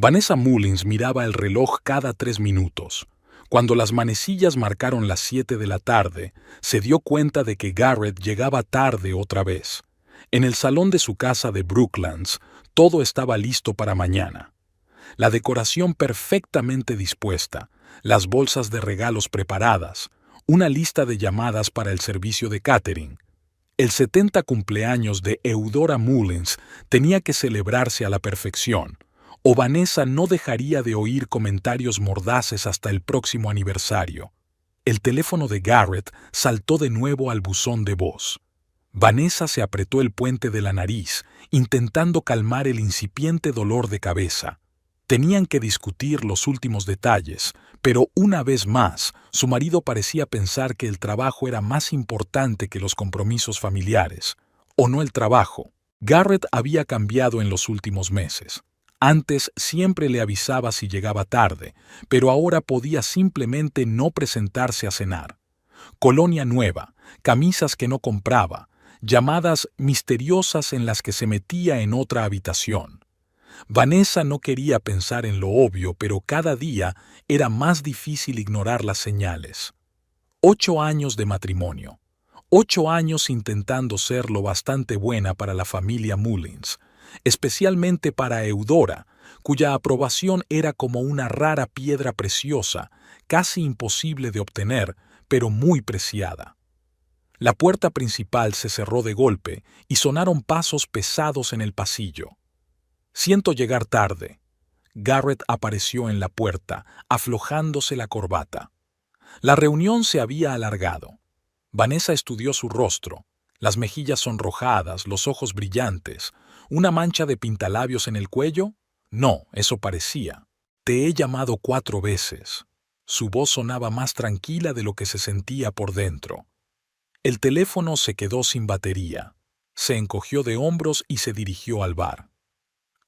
Vanessa Mullins miraba el reloj cada 3 minutos. Cuando las manecillas marcaron las 7 de la tarde, se dio cuenta de que Garrett llegaba tarde otra vez. En el salón de su casa de Brooklands, todo estaba listo para mañana. La decoración perfectamente dispuesta, las bolsas de regalos preparadas, una lista de llamadas para el servicio de catering. El 70 cumpleaños de Eudora Mullins tenía que celebrarse a la perfección, o Vanessa no dejaría de oír comentarios mordaces hasta el próximo aniversario. El teléfono de Garrett saltó de nuevo al buzón de voz. Vanessa se apretó el puente de la nariz, intentando calmar el incipiente dolor de cabeza. Tenían que discutir los últimos detalles, pero una vez más, su marido parecía pensar que el trabajo era más importante que los compromisos familiares. O no el trabajo. Garrett había cambiado en los últimos meses. Antes siempre le avisaba si llegaba tarde, pero ahora podía simplemente no presentarse a cenar. Colonia nueva, camisas que no compraba, llamadas misteriosas en las que se metía en otra habitación. Vanessa no quería pensar en lo obvio, pero cada día era más difícil ignorar las señales. 8 años de matrimonio. 8 años intentando ser lo bastante buena para la familia Mullins, especialmente para Eudora, cuya aprobación era como una rara piedra preciosa, casi imposible de obtener, pero muy preciada. La puerta principal se cerró de golpe y sonaron pasos pesados en el pasillo. «Siento llegar tarde». Garrett apareció en la puerta, aflojándose la corbata. La reunión se había alargado. Vanessa estudió su rostro, las mejillas sonrojadas, los ojos brillantes, una mancha de pintalabios en el cuello. No, eso parecía. «Te he llamado 4 veces». Su voz sonaba más tranquila de lo que se sentía por dentro. El teléfono se quedó sin batería. Se encogió de hombros y se dirigió al bar.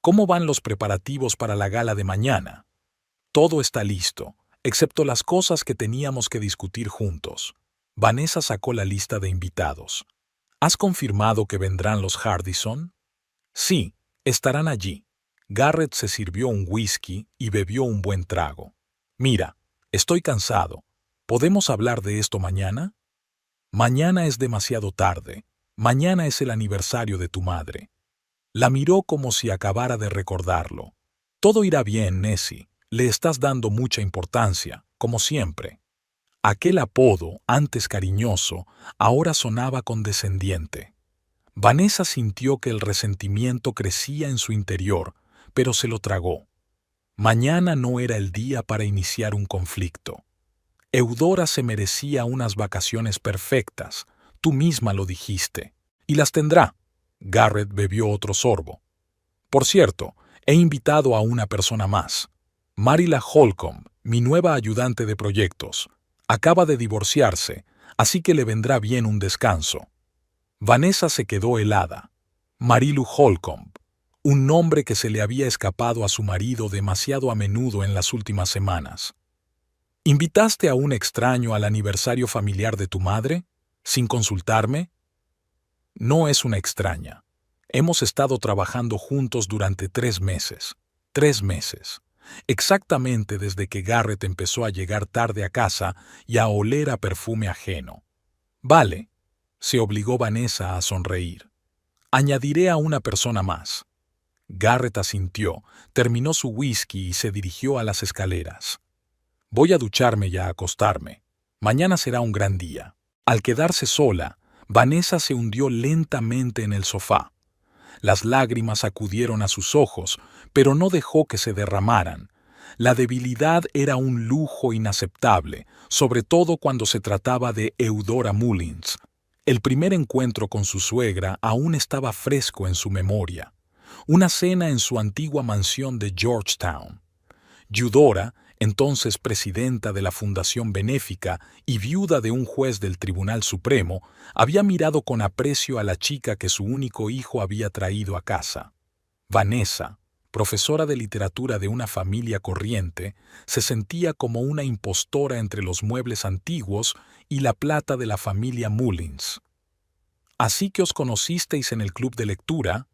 «¿Cómo van los preparativos para la gala de mañana?» «Todo está listo, excepto las cosas que teníamos que discutir juntos». Vanessa sacó la lista de invitados. «¿Has confirmado que vendrán los Hardison?» «Sí, estarán allí». Garrett se sirvió un whisky y bebió un buen trago. «Mira, estoy cansado. ¿Podemos hablar de esto mañana?» «Mañana es demasiado tarde. Mañana es el aniversario de tu madre». La miró como si acabara de recordarlo. «Todo irá bien, Nessie. Le estás dando mucha importancia, como siempre». Aquel apodo, antes cariñoso, ahora sonaba condescendiente. Vanessa sintió que el resentimiento crecía en su interior, pero se lo tragó. Mañana no era el día para iniciar un conflicto. Eudora se merecía unas vacaciones perfectas, tú misma lo dijiste, y las tendrá. Garrett bebió otro sorbo. «Por cierto, he invitado a una persona más. Marilla Holcomb, mi nueva ayudante de proyectos. Acaba de divorciarse, así que le vendrá bien un descanso». Vanessa se quedó helada. Marilu Holcomb, un nombre que se le había escapado a su marido demasiado a menudo en las últimas semanas. «¿Invitaste a un extraño al aniversario familiar de tu madre? ¿Sin consultarme?» «No es una extraña. Hemos estado trabajando juntos durante 3 meses. 3 meses. Exactamente desde que Garrett empezó a llegar tarde a casa y a oler a perfume ajeno». «Vale», se obligó Vanessa a sonreír. «Añadiré a una persona más». Garrett asintió, terminó su whisky y se dirigió a las escaleras. «Voy a ducharme y a acostarme. Mañana será un gran día». Al quedarse sola, Vanessa se hundió lentamente en el sofá. Las lágrimas acudieron a sus ojos, pero no dejó que se derramaran. La debilidad era un lujo inaceptable, sobre todo cuando se trataba de Eudora Mullins. El primer encuentro con su suegra aún estaba fresco en su memoria. Una cena en su antigua mansión de Georgetown. Eudora, entonces presidenta de la Fundación Benéfica y viuda de un juez del Tribunal Supremo, había mirado con aprecio a la chica que su único hijo había traído a casa. Vanessa, profesora de literatura de una familia corriente, se sentía como una impostora entre los muebles antiguos y la plata de la familia Mullins. «¿Así que os conocisteis en el club de lectura?»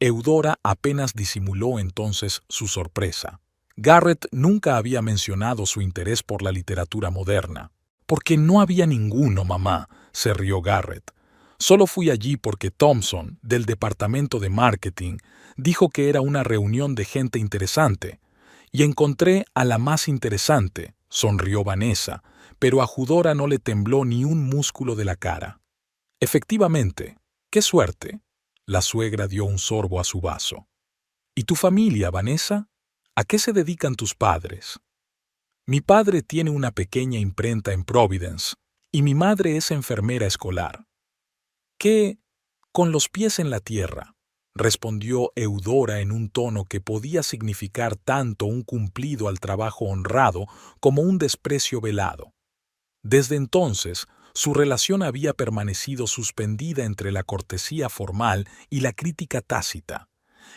Eudora apenas disimuló entonces su sorpresa. Garrett nunca había mencionado su interés por la literatura moderna. «Porque no había ninguno, mamá», se rió Garrett. «Solo fui allí porque Thompson, del departamento de marketing, dijo que era una reunión de gente interesante. Y encontré a la más interesante», sonrió Vanessa, pero a Eudora no le tembló ni un músculo de la cara. «Efectivamente, qué suerte». La suegra dio un sorbo a su vaso. «¿Y tu familia, Vanessa? ¿A qué se dedican tus padres?» «Mi padre tiene una pequeña imprenta en Providence y mi madre es enfermera escolar». «¿Qué? Con los pies en la tierra», respondió Eudora en un tono que podía significar tanto un cumplido al trabajo honrado como un desprecio velado. Desde entonces, su relación había permanecido suspendida entre la cortesía formal y la crítica tácita.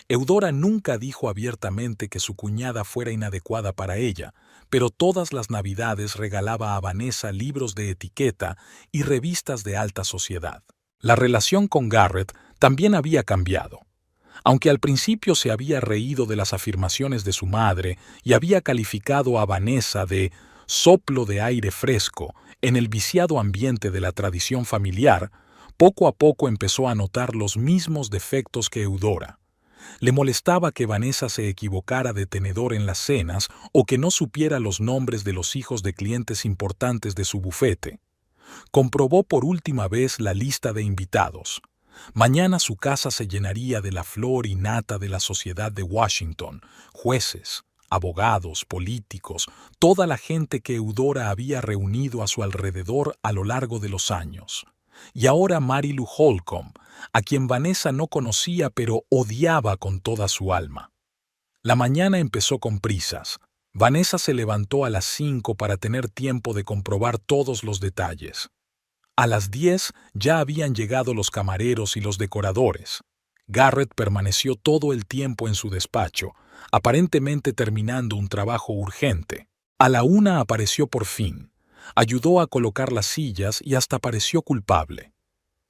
Eudora nunca dijo abiertamente que su cuñada fuera inadecuada para ella, pero todas las Navidades regalaba a Vanessa libros de etiqueta y revistas de alta sociedad. La relación con Garrett también había cambiado. Aunque al principio se había reído de las afirmaciones de su madre y había calificado a Vanessa de soplo de aire fresco en el viciado ambiente de la tradición familiar, poco a poco empezó a notar los mismos defectos que Eudora. Le molestaba que Vanessa se equivocara de tenedor en las cenas o que no supiera los nombres de los hijos de clientes importantes de su bufete. Comprobó por última vez la lista de invitados. Mañana su casa se llenaría de la flor y nata de la sociedad de Washington, jueces, abogados, políticos, toda la gente que Eudora había reunido a su alrededor a lo largo de los años. Y ahora Mary Lou Holcomb, a quien Vanessa no conocía pero odiaba con toda su alma. La mañana empezó con prisas. Vanessa se levantó a las 5 para tener tiempo de comprobar todos los detalles. A las 10 ya habían llegado los camareros y los decoradores. Garrett permaneció todo el tiempo en su despacho, aparentemente terminando un trabajo urgente. A la 1 apareció por fin. Ayudó a colocar las sillas y hasta pareció culpable.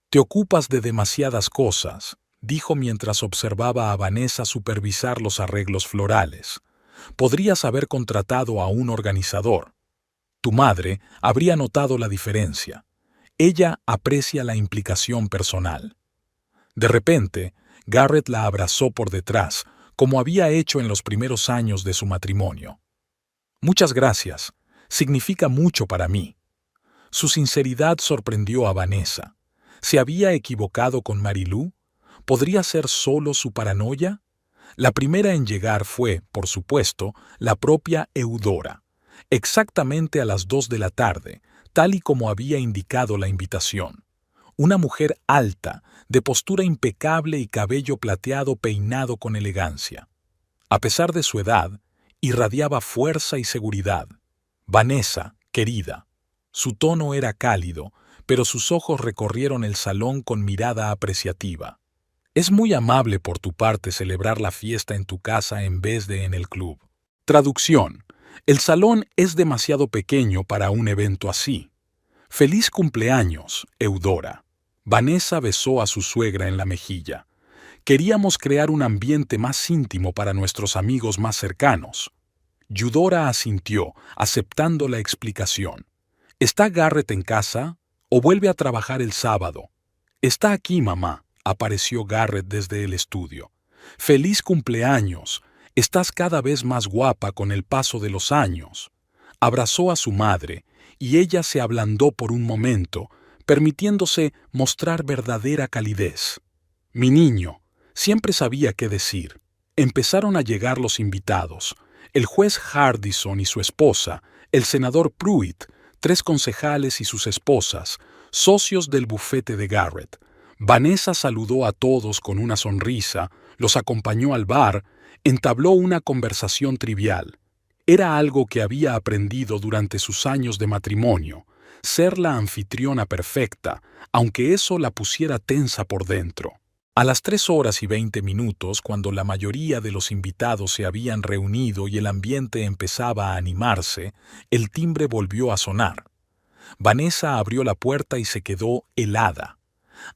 «Te ocupas de demasiadas cosas», dijo mientras observaba a Vanessa supervisar los arreglos florales. «Podrías haber contratado a un organizador. Tu madre habría notado la diferencia. Ella aprecia la implicación personal». De repente, Garrett la abrazó por detrás, como había hecho en los primeros años de su matrimonio. «Muchas gracias. Significa mucho para mí». Su sinceridad sorprendió a Vanessa. ¿Se había equivocado con Mary Lou? ¿Podría ser solo su paranoia? La primera en llegar fue, por supuesto, la propia Eudora, exactamente a las 2 de la tarde, tal y como había indicado la invitación. Una mujer alta, de postura impecable y cabello plateado peinado con elegancia. A pesar de su edad, irradiaba fuerza y seguridad. «Vanessa, querida». Su tono era cálido, pero sus ojos recorrieron el salón con mirada apreciativa. «Es muy amable por tu parte celebrar la fiesta en tu casa en vez de en el club». Traducción: el salón es demasiado pequeño para un evento así. «Feliz cumpleaños, Eudora». Vanessa besó a su suegra en la mejilla. «Queríamos crear un ambiente más íntimo para nuestros amigos más cercanos». Eudora asintió, aceptando la explicación. «¿Está Garrett en casa? ¿O vuelve a trabajar el sábado?» «Está aquí, mamá», apareció Garrett desde el estudio. «Feliz cumpleaños. Estás cada vez más guapa con el paso de los años». Abrazó a su madre, y ella se ablandó por un momento, permitiéndose mostrar verdadera calidez. «Mi niño», siempre sabía qué decir. Empezaron a llegar los invitados. El juez Hardison y su esposa, el senador Pruitt, 3 concejales y sus esposas, socios del bufete de Garrett. Vanessa saludó a todos con una sonrisa, los acompañó al bar, entabló una conversación trivial. Era algo que había aprendido durante sus años de matrimonio, ser la anfitriona perfecta, aunque eso la pusiera tensa por dentro. A las 3:20, cuando la mayoría de los invitados se habían reunido y el ambiente empezaba a animarse, el timbre volvió a sonar. Vanessa abrió la puerta y se quedó helada.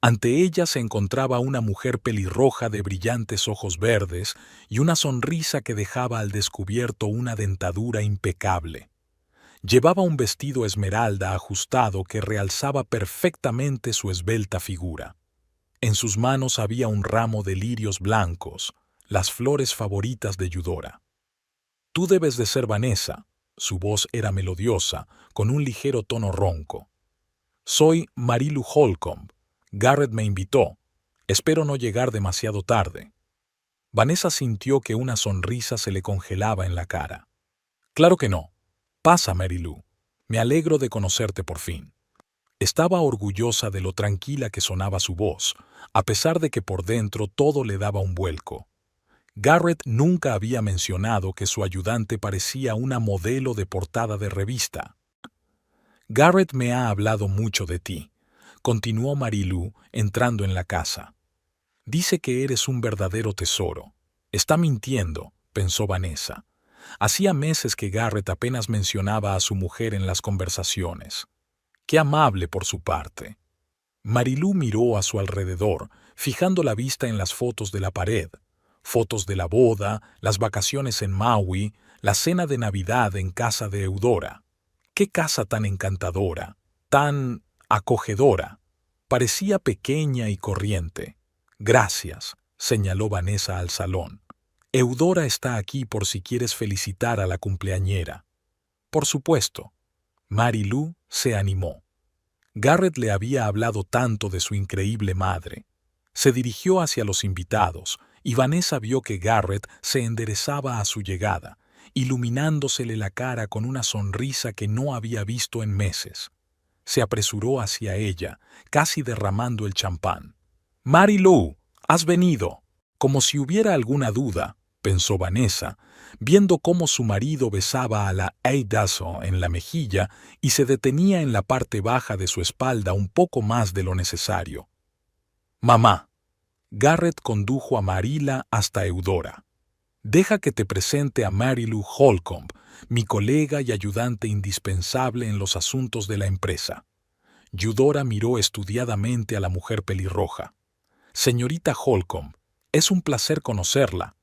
Ante ella se encontraba una mujer pelirroja de brillantes ojos verdes y una sonrisa que dejaba al descubierto una dentadura impecable. Llevaba un vestido esmeralda ajustado que realzaba perfectamente su esbelta figura. En sus manos había un ramo de lirios blancos, las flores favoritas de Eudora. «Tú debes de ser Vanessa». Su voz era melodiosa, con un ligero tono ronco. «Soy Marilu Holcomb. Garrett me invitó. Espero no llegar demasiado tarde». Vanessa sintió que una sonrisa se le congelaba en la cara. «Claro que no. Pasa, Marilu. Me alegro de conocerte por fin». Estaba orgullosa de lo tranquila que sonaba su voz, a pesar de que por dentro todo le daba un vuelco. Garrett nunca había mencionado que su ayudante parecía una modelo de portada de revista. «Garrett me ha hablado mucho de ti», continuó Marilu entrando en la casa. «Dice que eres un verdadero tesoro». «Está mintiendo», pensó Vanessa. Hacía meses que Garrett apenas mencionaba a su mujer en las conversaciones. Qué amable por su parte. Marilu miró a su alrededor, fijando la vista en las fotos de la pared. Fotos de la boda, las vacaciones en Maui, la cena de Navidad en casa de Eudora. Qué casa tan encantadora, tan acogedora. Parecía pequeña y corriente. «Gracias», señaló Vanessa al salón. «Eudora está aquí por si quieres felicitar a la cumpleañera». «Por supuesto». Marilu se animó. Garrett le había hablado tanto de su increíble madre. Se dirigió hacia los invitados, y Vanessa vio que Garrett se enderezaba a su llegada, iluminándosele la cara con una sonrisa que no había visto en meses. Se apresuró hacia ella, casi derramando el champán. «Marilu, has venido». Como si hubiera alguna duda, pensó Vanessa, viendo cómo su marido besaba a la Eidazo en la mejilla y se detenía en la parte baja de su espalda un poco más de lo necesario. «Mamá». Garrett condujo a Marila hasta Eudora. «Deja que te presente a Marilu Holcomb, mi colega y ayudante indispensable en los asuntos de la empresa». Eudora miró estudiadamente a la mujer pelirroja. «Señorita Holcomb, es un placer conocerla».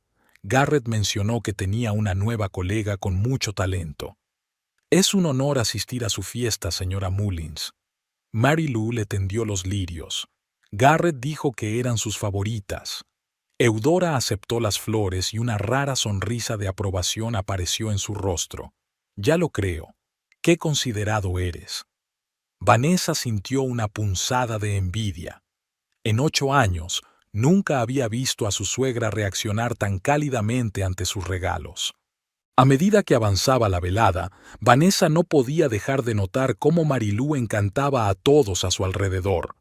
Garrett mencionó que tenía una nueva colega con mucho talento. «Es un honor asistir a su fiesta, señora Mullins». Marilu le tendió los lirios. Garrett dijo que eran sus favoritas. Eudora aceptó las flores y una rara sonrisa de aprobación apareció en su rostro. «Ya lo creo. Qué considerado eres». Vanessa sintió una punzada de envidia. En 8 años, nunca había visto a su suegra reaccionar tan cálidamente ante sus regalos. A medida que avanzaba la velada, Vanessa no podía dejar de notar cómo Marilu encantaba a todos a su alrededor.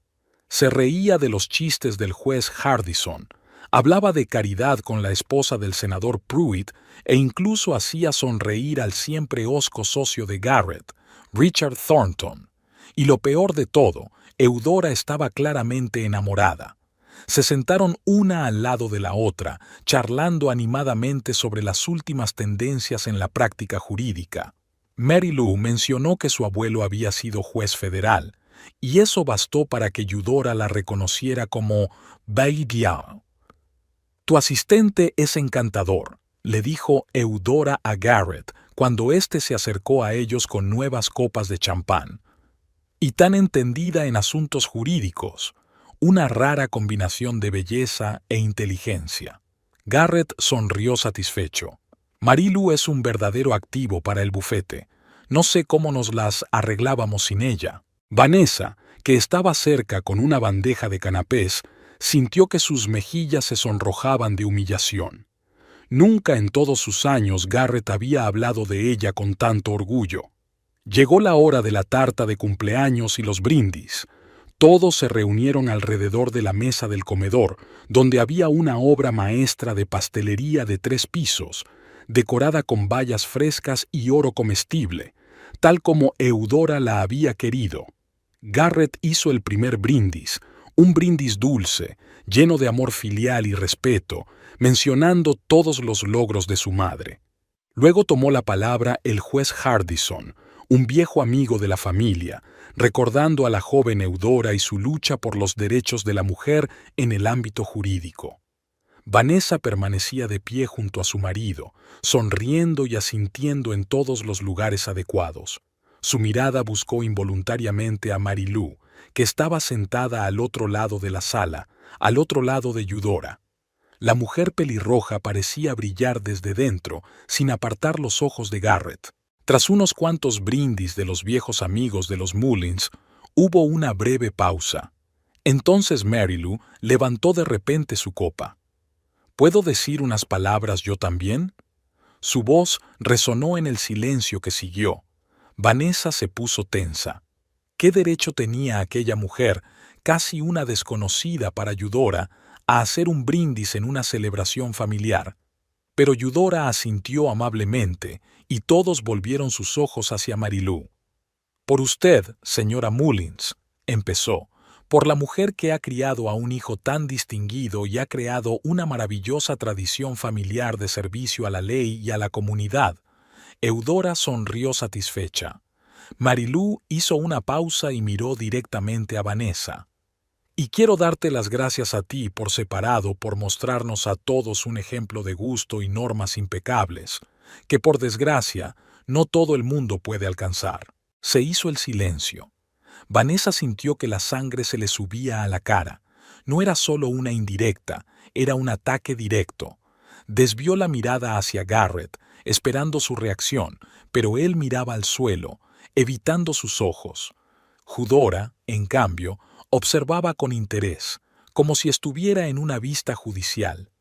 Se reía de los chistes del juez Hardison, hablaba de caridad con la esposa del senador Pruitt e incluso hacía sonreír al siempre hosco socio de Garrett, Richard Thornton. Y lo peor de todo, Eudora estaba claramente enamorada. Se sentaron una al lado de la otra, charlando animadamente sobre las últimas tendencias en la práctica jurídica. Marilu mencionó que su abuelo había sido juez federal, y eso bastó para que Eudora la reconociera como Bai Diao. «Tu asistente es encantador», le dijo Eudora a Garrett cuando éste se acercó a ellos con nuevas copas de champán. «Y tan entendida en asuntos jurídicos. Una rara combinación de belleza e inteligencia». Garrett sonrió satisfecho. «Marilu es un verdadero activo para el bufete. No sé cómo nos las arreglábamos sin ella». Vanessa, que estaba cerca con una bandeja de canapés, sintió que sus mejillas se sonrojaban de humillación. Nunca en todos sus años Garrett había hablado de ella con tanto orgullo. Llegó la hora de la tarta de cumpleaños y los brindis. Todos se reunieron alrededor de la mesa del comedor, donde había una obra maestra de pastelería de 3 pisos, decorada con bayas frescas y oro comestible, tal como Eudora la había querido. Garrett hizo el primer brindis, un brindis dulce, lleno de amor filial y respeto, mencionando todos los logros de su madre. Luego tomó la palabra el juez Hardison, un viejo amigo de la familia, recordando a la joven Eudora y su lucha por los derechos de la mujer en el ámbito jurídico. Vanessa permanecía de pie junto a su marido, sonriendo y asintiendo en todos los lugares adecuados. Su mirada buscó involuntariamente a Marilú, que estaba sentada al otro lado de la sala, al otro lado de Eudora. La mujer pelirroja parecía brillar desde dentro, sin apartar los ojos de Garrett. Tras unos cuantos brindis de los viejos amigos de los Mullins, hubo una breve pausa. Entonces Marilú levantó de repente su copa. ¿Puedo decir unas palabras yo también? Su voz resonó en el silencio que siguió. Vanessa se puso tensa. ¿Qué derecho tenía aquella mujer, casi una desconocida para Eudora, a hacer un brindis en una celebración familiar? Pero Eudora asintió amablemente y todos volvieron sus ojos hacia Marilú. Por usted, señora Mullins, empezó, por la mujer que ha criado a un hijo tan distinguido y ha creado una maravillosa tradición familiar de servicio a la ley y a la comunidad. Eudora sonrió satisfecha. Marilú hizo una pausa y miró directamente a Vanessa. Y quiero darte las gracias a ti por separado por mostrarnos a todos un ejemplo de gusto y normas impecables, que por desgracia no todo el mundo puede alcanzar. Se hizo el silencio. Vanessa sintió que la sangre se le subía a la cara. No era solo una indirecta, era un ataque directo. Desvió la mirada hacia Garrett, esperando su reacción, pero él miraba al suelo, evitando sus ojos. Eudora, en cambio, observaba con interés, como si estuviera en una vista judicial.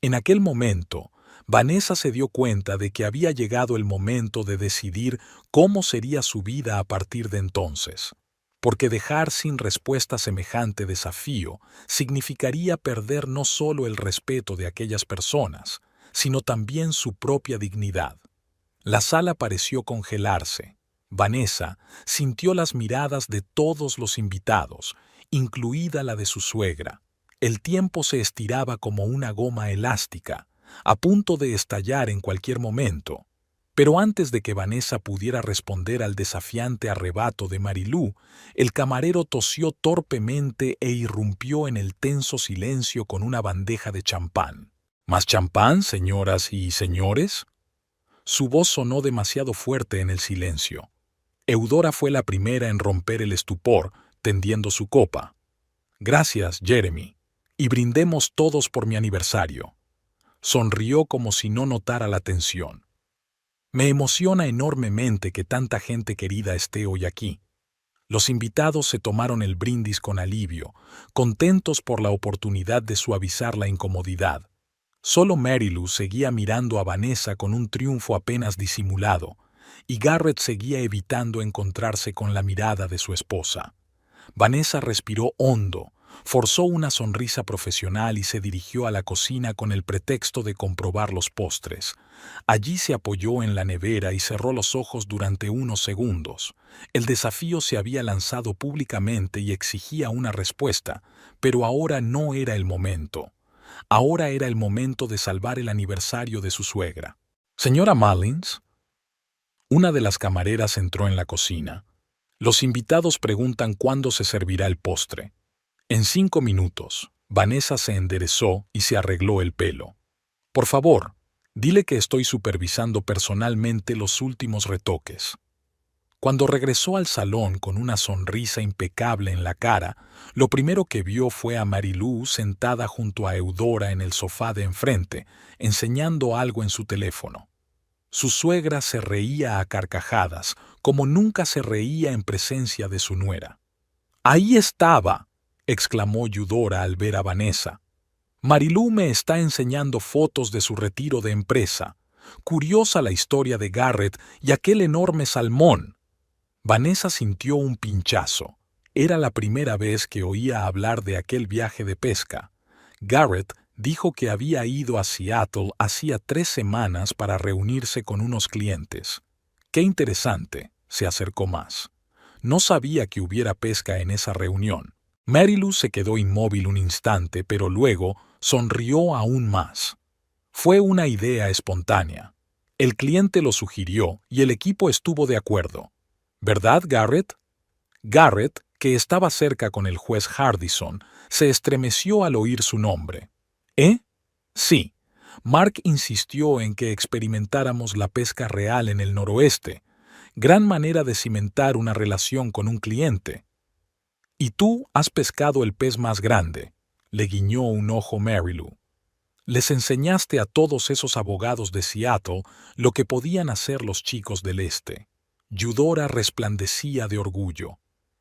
En aquel momento, Vanessa se dio cuenta de que había llegado el momento de decidir cómo sería su vida a partir de entonces. Porque dejar sin respuesta semejante desafío significaría perder no solo el respeto de aquellas personas, sino también su propia dignidad. La sala pareció congelarse. Vanessa sintió las miradas de todos los invitados, incluida la de su suegra. El tiempo se estiraba como una goma elástica, a punto de estallar en cualquier momento. Pero antes de que Vanessa pudiera responder al desafiante arrebato de Marilú, el camarero tosió torpemente e irrumpió en el tenso silencio con una bandeja de champán. ¿Más champán, señoras y señores? Su voz sonó demasiado fuerte en el silencio. Eudora fue la primera en romper el estupor, tendiendo su copa. Gracias, Jeremy, y brindemos todos por mi aniversario. Sonrió como si no notara la tensión. Me emociona enormemente que tanta gente querida esté hoy aquí. Los invitados se tomaron el brindis con alivio, contentos por la oportunidad de suavizar la incomodidad. Solo Marilú seguía mirando a Vanessa con un triunfo apenas disimulado, y Garrett seguía evitando encontrarse con la mirada de su esposa. Vanessa respiró hondo, forzó una sonrisa profesional y se dirigió a la cocina con el pretexto de comprobar los postres. Allí se apoyó en la nevera y cerró los ojos durante unos segundos. El desafío se había lanzado públicamente y exigía una respuesta, pero ahora no era el momento. Ahora era el momento de salvar el aniversario de su suegra. «Señora Mullins». Una de las camareras entró en la cocina. Los invitados preguntan cuándo se servirá el postre. En 5 minutos, Vanessa se enderezó y se arregló el pelo. Por favor, dile que estoy supervisando personalmente los últimos retoques. Cuando regresó al salón con una sonrisa impecable en la cara, lo primero que vio fue a Marilú sentada junto a Eudora en el sofá de enfrente, enseñando algo en su teléfono. Su suegra se reía a carcajadas, como nunca se reía en presencia de su nuera. «¡Ahí estaba!», exclamó Eudora al ver a Vanessa. «Marilú me está enseñando fotos de su retiro de empresa. Curiosa la historia de Garrett y aquel enorme salmón». Vanessa sintió un pinchazo. Era la primera vez que oía hablar de aquel viaje de pesca. Garrett dijo que había ido a Seattle hacía 3 semanas para reunirse con unos clientes. «Qué interesante», se acercó más. No sabía que hubiera pesca en esa reunión. Marilú se quedó inmóvil un instante, pero luego sonrió aún más. Fue una idea espontánea. El cliente lo sugirió y el equipo estuvo de acuerdo. «¿Verdad, Garrett?». Garrett, que estaba cerca con el juez Hardison, se estremeció al oír su nombre. ¿Eh? Sí. Mark insistió en que experimentáramos la pesca real en el noroeste, gran manera de cimentar una relación con un cliente. Y tú has pescado el pez más grande, le guiñó un ojo Marilou. Les enseñaste a todos esos abogados de Seattle lo que podían hacer los chicos del este. Eudora resplandecía de orgullo.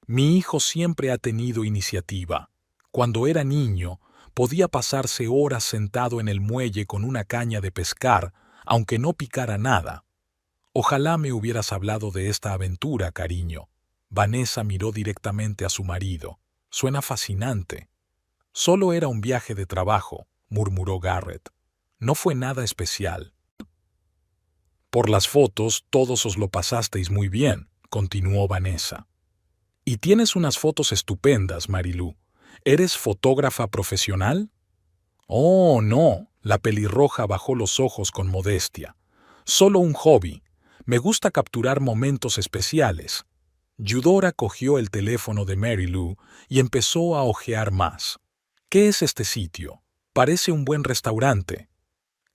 Mi hijo siempre ha tenido iniciativa. Cuando era niño, podía pasarse horas sentado en el muelle con una caña de pescar, aunque no picara nada. Ojalá me hubieras hablado de esta aventura, cariño. Vanessa miró directamente a su marido. Suena fascinante. Solo era un viaje de trabajo, murmuró Garrett. No fue nada especial. Por las fotos todos os lo pasasteis muy bien, continuó Vanessa. Y tienes unas fotos estupendas, Marilú. ¿Eres fotógrafa profesional? Oh, no, la pelirroja bajó los ojos con modestia. Solo un hobby. Me gusta capturar momentos especiales. Eudora cogió el teléfono de Marilou y empezó a hojear más. ¿Qué es este sitio? Parece un buen restaurante.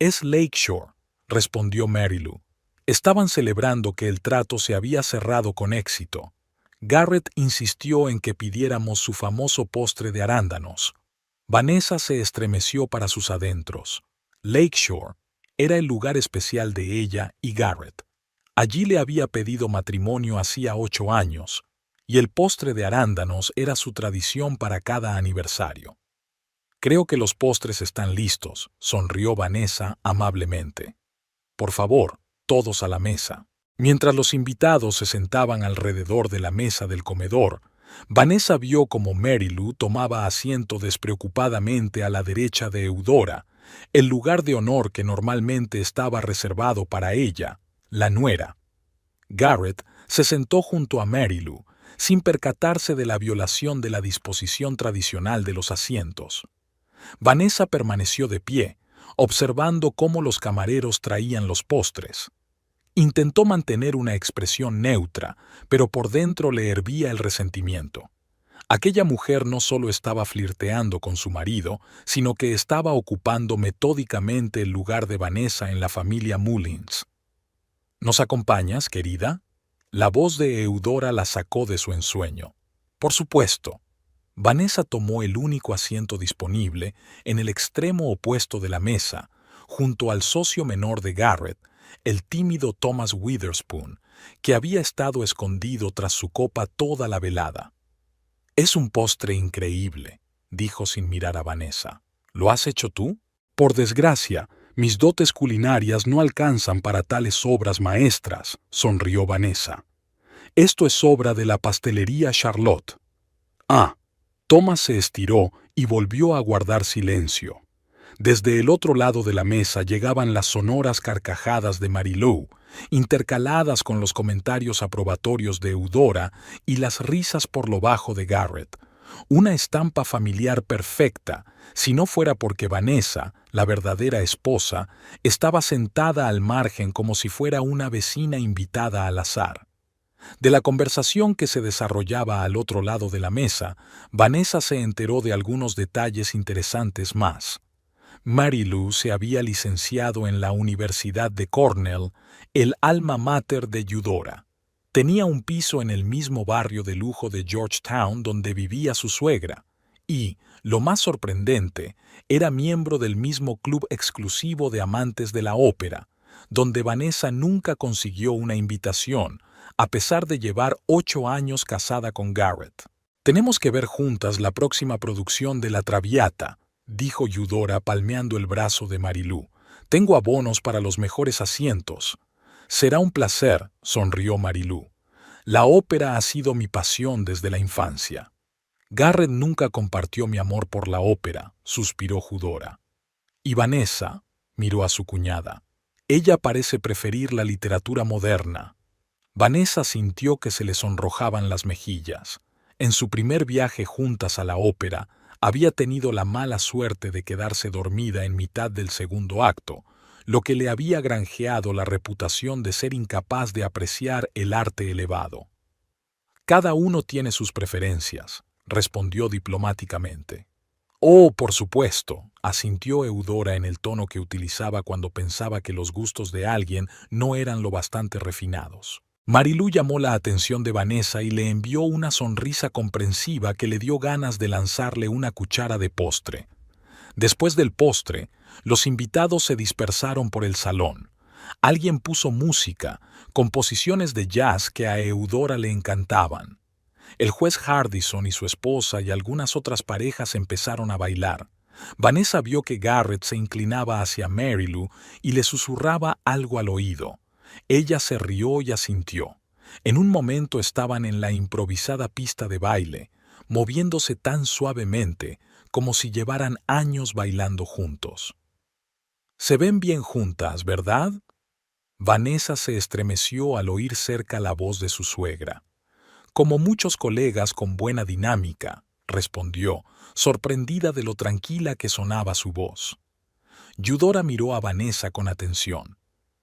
Es Lakeshore, respondió Marilou. Estaban celebrando que el trato se había cerrado con éxito. Garrett insistió en que pidiéramos su famoso postre de arándanos. Vanessa se estremeció para sus adentros. Lakeshore era el lugar especial de ella y Garrett. Allí le había pedido matrimonio hacía 8 años, y el postre de arándanos era su tradición para cada aniversario. Creo que los postres están listos, sonrió Vanessa amablemente. Por favor, todos a la mesa. Mientras los invitados se sentaban alrededor de la mesa del comedor, Vanessa vio cómo Marilou tomaba asiento despreocupadamente a la derecha de Eudora, el lugar de honor que normalmente estaba reservado para ella, la nuera. Garrett se sentó junto a Marilou, sin percatarse de la violación de la disposición tradicional de los asientos. Vanessa permaneció de pie, observando cómo los camareros traían los postres. Intentó mantener una expresión neutra, pero por dentro le hervía el resentimiento. Aquella mujer no solo estaba flirteando con su marido, sino que estaba ocupando metódicamente el lugar de Vanessa en la familia Mullins. ¿Nos acompañas, querida? La voz de Eudora la sacó de su ensueño. Por supuesto. Vanessa tomó el único asiento disponible en el extremo opuesto de la mesa, junto al socio menor de Garrett, el tímido Thomas Witherspoon, que había estado escondido tras su copa toda la velada. «Es un postre increíble», dijo sin mirar a Vanessa. «¿Lo has hecho tú?» «Por desgracia, mis dotes culinarias no alcanzan para tales obras maestras», sonrió Vanessa. «Esto es obra de la pastelería Charlotte». «Ah». Thomas se estiró y volvió a guardar silencio. Desde el otro lado de la mesa llegaban las sonoras carcajadas de Marilou, intercaladas con los comentarios aprobatorios de Eudora y las risas por lo bajo de Garrett. Una estampa familiar perfecta, si no fuera porque Vanessa, la verdadera esposa, estaba sentada al margen como si fuera una vecina invitada al azar. De la conversación que se desarrollaba al otro lado de la mesa, Vanessa se enteró de algunos detalles interesantes más. Marilou se había licenciado en la Universidad de Cornell, el alma mater de Eudora. Tenía un piso en el mismo barrio de lujo de Georgetown donde vivía su suegra, y, lo más sorprendente, era miembro del mismo club exclusivo de amantes de la ópera, donde Vanessa nunca consiguió una invitación, a pesar de llevar 8 años casada con Garrett. «Tenemos que ver juntas la próxima producción de La Traviata», dijo Eudora palmeando el brazo de Marilou. «Tengo abonos para los mejores asientos». «Será un placer», sonrió Marilou. «La ópera ha sido mi pasión desde la infancia». «Garrett nunca compartió mi amor por la ópera», suspiró Eudora. «Y Vanessa», miró a su cuñada. «Ella parece preferir la literatura moderna». Vanessa sintió que se le sonrojaban las mejillas. En su primer viaje juntas a la ópera, había tenido la mala suerte de quedarse dormida en mitad del segundo acto, lo que le había granjeado la reputación de ser incapaz de apreciar el arte elevado. Cada uno tiene sus preferencias, respondió diplomáticamente. Oh, por supuesto, asintió Eudora en el tono que utilizaba cuando pensaba que los gustos de alguien no eran lo bastante refinados. Marilú llamó la atención de Vanessa y le envió una sonrisa comprensiva que le dio ganas de lanzarle una cuchara de postre. Después del postre, los invitados se dispersaron por el salón. Alguien puso música, composiciones de jazz que a Eudora le encantaban. El juez Hardison y su esposa y algunas otras parejas empezaron a bailar. Vanessa vio que Garrett se inclinaba hacia Marilú y le susurraba algo al oído. Ella se rió y asintió. En un momento estaban en la improvisada pista de baile, moviéndose tan suavemente como si llevaran años bailando juntos. Se ven bien juntas, ¿verdad? Vanessa se estremeció al oír cerca la voz de su suegra. Como muchos colegas con buena dinámica, respondió, sorprendida de lo tranquila que sonaba su voz. Eudora miró a Vanessa con atención.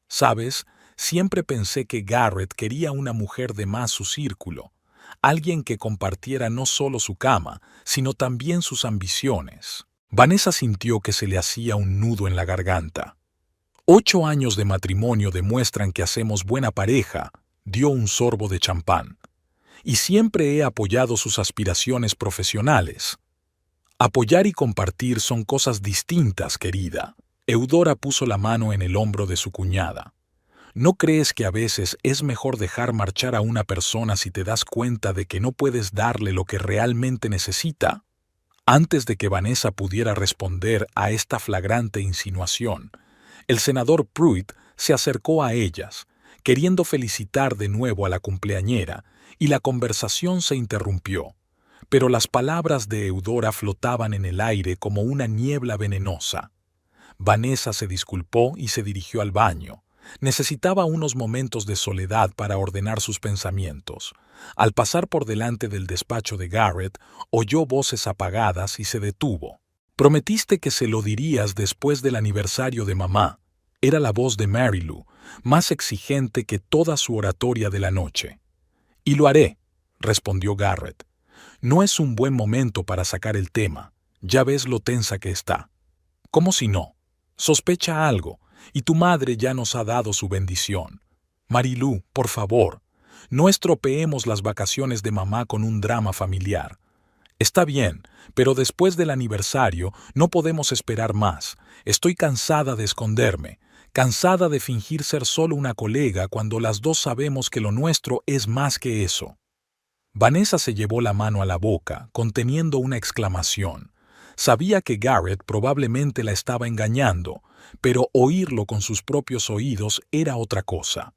¿Sabes? Siempre pensé que Garrett quería una mujer de más su círculo, alguien que compartiera no solo su cama, sino también sus ambiciones. Vanessa sintió que se le hacía un nudo en la garganta. 8 años de matrimonio demuestran que hacemos buena pareja, dio un sorbo de champán. Y siempre he apoyado sus aspiraciones profesionales. Apoyar y compartir son cosas distintas, querida. Eudora puso la mano en el hombro de su cuñada. ¿No crees que a veces es mejor dejar marchar a una persona si te das cuenta de que no puedes darle lo que realmente necesita? Antes de que Vanessa pudiera responder a esta flagrante insinuación, el senador Pruitt se acercó a ellas, queriendo felicitar de nuevo a la cumpleañera, y la conversación se interrumpió. Pero las palabras de Eudora flotaban en el aire como una niebla venenosa. Vanessa se disculpó y se dirigió al baño. Necesitaba unos momentos de soledad para ordenar sus pensamientos. Al pasar por delante del despacho de Garrett, oyó voces apagadas y se detuvo. «Prometiste que se lo dirías después del aniversario de mamá». Era la voz de Marilú, más exigente que toda su oratoria de la noche. «Y lo haré», respondió Garrett. «No es un buen momento para sacar el tema. Ya ves lo tensa que está». «¿Cómo si no? Sospecha algo, y tu madre ya nos ha dado su bendición. Marilú, por favor, no estropeemos las vacaciones de mamá con un drama familiar. Está bien, pero después del aniversario no podemos esperar más. Estoy cansada de esconderme, cansada de fingir ser solo una colega cuando las dos sabemos que lo nuestro es más que eso». Vanessa se llevó la mano a la boca, conteniendo una exclamación. Sabía que Garrett probablemente la estaba engañando, pero oírlo con sus propios oídos era otra cosa.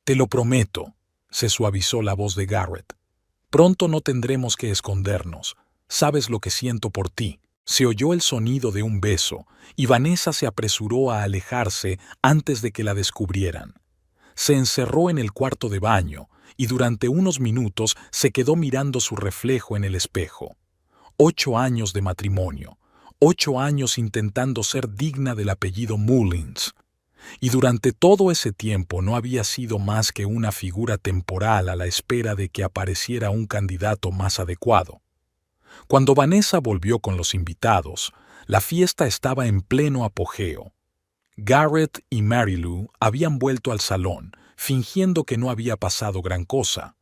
«Te lo prometo», se suavizó la voz de Garrett. «Pronto no tendremos que escondernos. Sabes lo que siento por ti». Se oyó el sonido de un beso, y Vanessa se apresuró a alejarse antes de que la descubrieran. Se encerró en el cuarto de baño, y durante unos minutos se quedó mirando su reflejo en el espejo. 8 años de matrimonio, 8 años intentando ser digna del apellido Mullins. Y durante todo ese tiempo no había sido más que una figura temporal a la espera de que apareciera un candidato más adecuado. Cuando Vanessa volvió con los invitados, la fiesta estaba en pleno apogeo. Garrett y Marilú habían vuelto al salón, fingiendo que no había pasado gran cosa.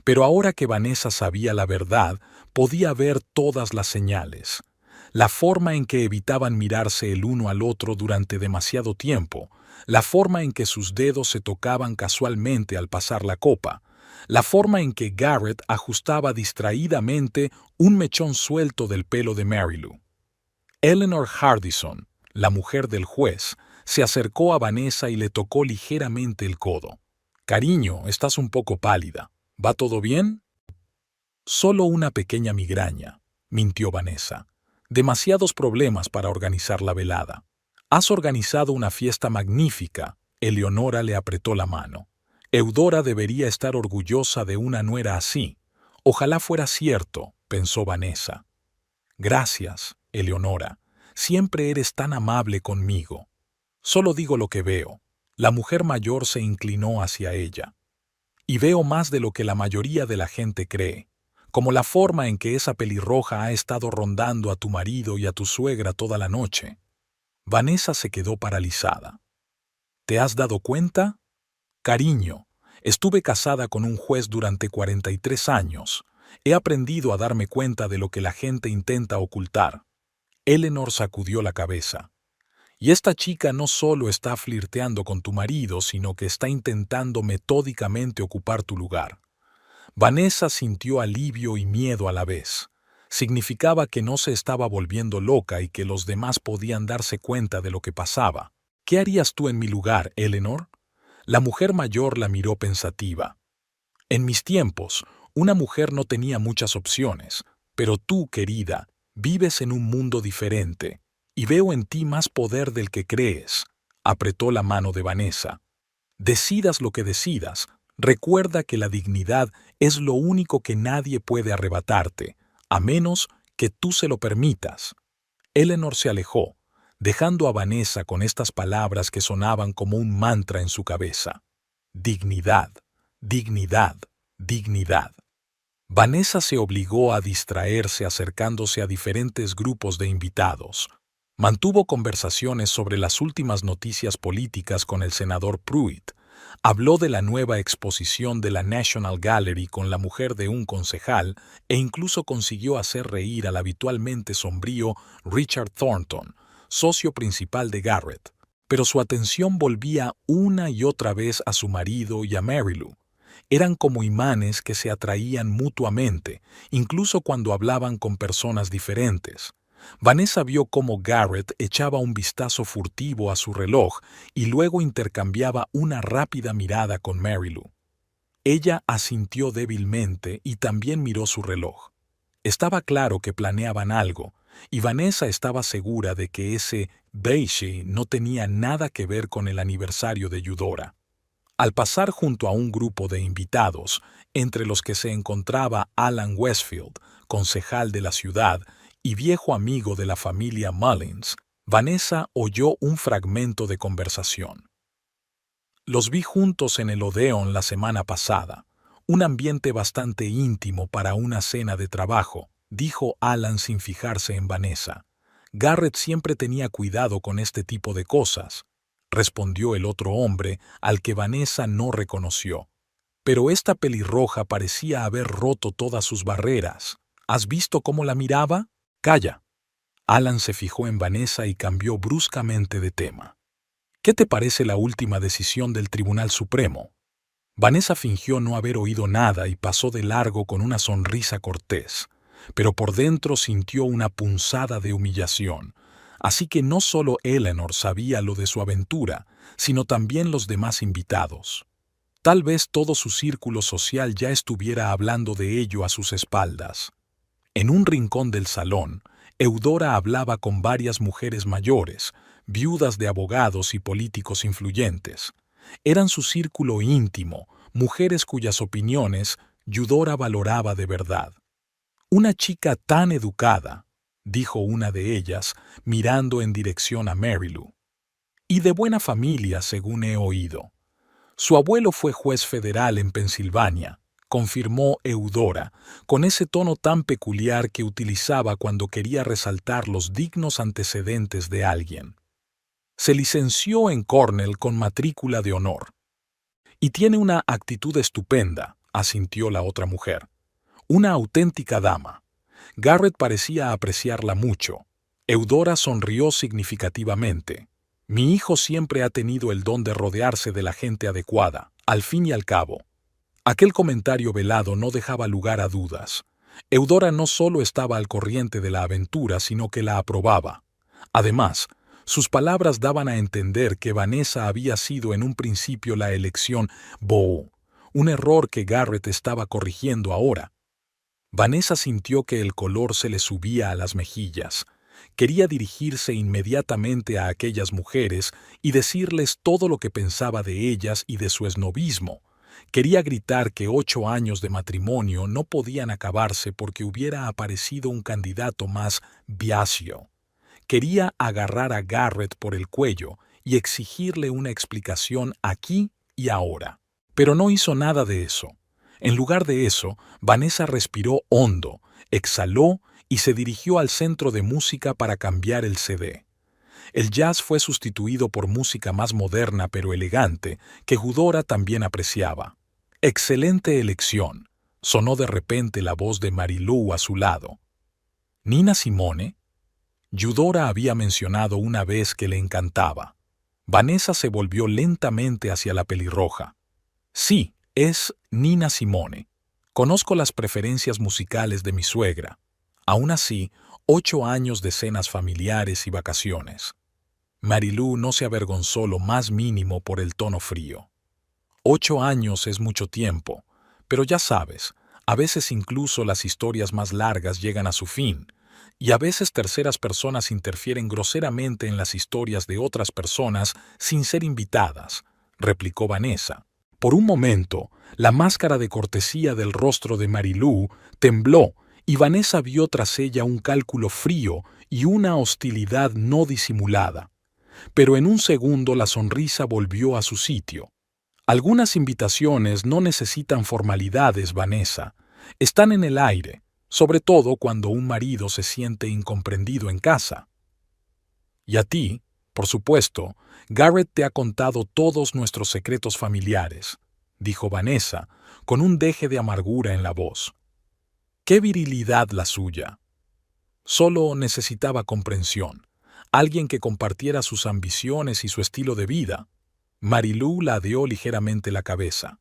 Pero ahora que Vanessa sabía la verdad, podía ver todas las señales. La forma en que evitaban mirarse el uno al otro durante demasiado tiempo, la forma en que sus dedos se tocaban casualmente al pasar la copa, la forma en que Garrett ajustaba distraídamente un mechón suelto del pelo de Marilú. Eleanor Hardison, la mujer del juez, se acercó a Vanessa y le tocó ligeramente el codo. «Cariño, estás un poco pálida. ¿Va todo bien?» «Solo una pequeña migraña», mintió Vanessa. «Demasiados problemas para organizar la velada». «Has organizado una fiesta magnífica», Eleonora le apretó la mano. «Eudora debería estar orgullosa de una nuera así. Ojalá fuera cierto», pensó Vanessa. «Gracias, Eleonora. Siempre eres tan amable conmigo. Solo digo lo que veo». La mujer mayor se inclinó hacia ella. Y veo más de lo que la mayoría de la gente cree, como la forma en que esa pelirroja ha estado rondando a tu marido y a tu suegra toda la noche. Vanessa se quedó paralizada. ¿Te has dado cuenta? Cariño, estuve casada con un juez durante 43 años. He aprendido a darme cuenta de lo que la gente intenta ocultar. Eleanor sacudió la cabeza. Y esta chica no solo está flirteando con tu marido, sino que está intentando metódicamente ocupar tu lugar. Vanessa sintió alivio y miedo a la vez. Significaba que no se estaba volviendo loca y que los demás podían darse cuenta de lo que pasaba. ¿Qué harías tú en mi lugar, Eleanor? La mujer mayor la miró pensativa. En mis tiempos, una mujer no tenía muchas opciones, pero tú, querida, vives en un mundo diferente, y veo en ti más poder del que crees. Apretó la mano de Vanessa. Decidas lo que decidas, recuerda que la dignidad es lo único que nadie puede arrebatarte, a menos que tú se lo permitas. Eleanor se alejó, dejando a Vanessa con estas palabras que sonaban como un mantra en su cabeza. Dignidad, dignidad, dignidad. Vanessa se obligó a distraerse acercándose a diferentes grupos de invitados. Mantuvo conversaciones sobre las últimas noticias políticas con el senador Pruitt. Habló de la nueva exposición de la National Gallery con la mujer de un concejal e incluso consiguió hacer reír al habitualmente sombrío Richard Thornton, socio principal de Garrett. Pero su atención volvía una y otra vez a su marido y a Marylou. Eran como imanes que se atraían mutuamente, incluso cuando hablaban con personas diferentes. Vanessa vio cómo Garrett echaba un vistazo furtivo a su reloj y luego intercambiaba una rápida mirada con Marylou. Ella asintió débilmente y también miró su reloj. Estaba claro que planeaban algo, y Vanessa estaba segura de que ese beige no tenía nada que ver con el aniversario de Eudora. Al pasar junto a un grupo de invitados, entre los que se encontraba Alan Westfield, concejal de la ciudad y viejo amigo de la familia Mullins, Vanessa oyó un fragmento de conversación. Los vi juntos en el Odeon la semana pasada, un ambiente bastante íntimo para una cena de trabajo, dijo Alan sin fijarse en Vanessa. Garrett siempre tenía cuidado con este tipo de cosas, respondió el otro hombre, al que Vanessa no reconoció. Pero esta pelirroja parecía haber roto todas sus barreras. ¿Has visto cómo la miraba? Calla. Alan se fijó en Vanessa y cambió bruscamente de tema. ¿Qué te parece la última decisión del Tribunal Supremo? Vanessa fingió no haber oído nada y pasó de largo con una sonrisa cortés, pero por dentro sintió una punzada de humillación. Así que no solo Eleanor sabía lo de su aventura, sino también los demás invitados. Tal vez todo su círculo social ya estuviera hablando de ello a sus espaldas. En un rincón del salón, Eudora hablaba con varias mujeres mayores, viudas de abogados y políticos influyentes. Eran su círculo íntimo, mujeres cuyas opiniones Eudora valoraba de verdad. Una chica tan educada, dijo una de ellas, mirando en dirección a Marylou. Y de buena familia, según he oído. Su abuelo fue juez federal en Pensilvania, confirmó Eudora, con ese tono tan peculiar que utilizaba cuando quería resaltar los dignos antecedentes de alguien. Se licenció en Cornell con matrícula de honor. Y tiene una actitud estupenda, asintió la otra mujer. Una auténtica dama. Garrett parecía apreciarla mucho. Eudora sonrió significativamente. Mi hijo siempre ha tenido el don de rodearse de la gente adecuada, al fin y al cabo. Aquel comentario velado no dejaba lugar a dudas. Eudora no solo estaba al corriente de la aventura, sino que la aprobaba. Además, sus palabras daban a entender que Vanessa había sido en un principio la elección Bow, un error que Garrett estaba corrigiendo ahora. Vanessa sintió que el color se le subía a las mejillas. Quería dirigirse inmediatamente a aquellas mujeres y decirles todo lo que pensaba de ellas y de su esnobismo. Quería gritar que 8 años de matrimonio no podían acabarse porque hubiera aparecido un candidato más viacio. Quería agarrar a Garrett por el cuello y exigirle una explicación aquí y ahora. Pero no hizo nada de eso. En lugar de eso, Vanessa respiró hondo, exhaló y se dirigió al centro de música para cambiar el CD. El jazz fue sustituido por música más moderna pero elegante, que Eudora también apreciaba. «Excelente elección», sonó de repente la voz de Marilú a su lado. «¿Nina Simone?» Eudora había mencionado una vez que le encantaba. Vanessa se volvió lentamente hacia la pelirroja. «Sí, es Nina Simone. Conozco las preferencias musicales de mi suegra. Aún así, 8 años de cenas familiares y vacaciones». Marilú no se avergonzó lo más mínimo por el tono frío. 8 años es mucho tiempo, pero ya sabes, a veces incluso las historias más largas llegan a su fin, y a veces terceras personas interfieren groseramente en las historias de otras personas sin ser invitadas, replicó Vanessa. Por un momento, la máscara de cortesía del rostro de Marilú tembló y Vanessa vio tras ella un cálculo frío y una hostilidad no disimulada. Pero en un segundo la sonrisa volvió a su sitio. Algunas invitaciones no necesitan formalidades, Vanessa. Están en el aire, sobre todo cuando un marido se siente incomprendido en casa. Y a ti, por supuesto, Garrett te ha contado todos nuestros secretos familiares, dijo Vanessa, con un deje de amargura en la voz. ¡Qué virilidad la suya! Solo necesitaba comprensión, alguien que compartiera sus ambiciones y su estilo de vida. Marilú ladeó ligeramente la cabeza.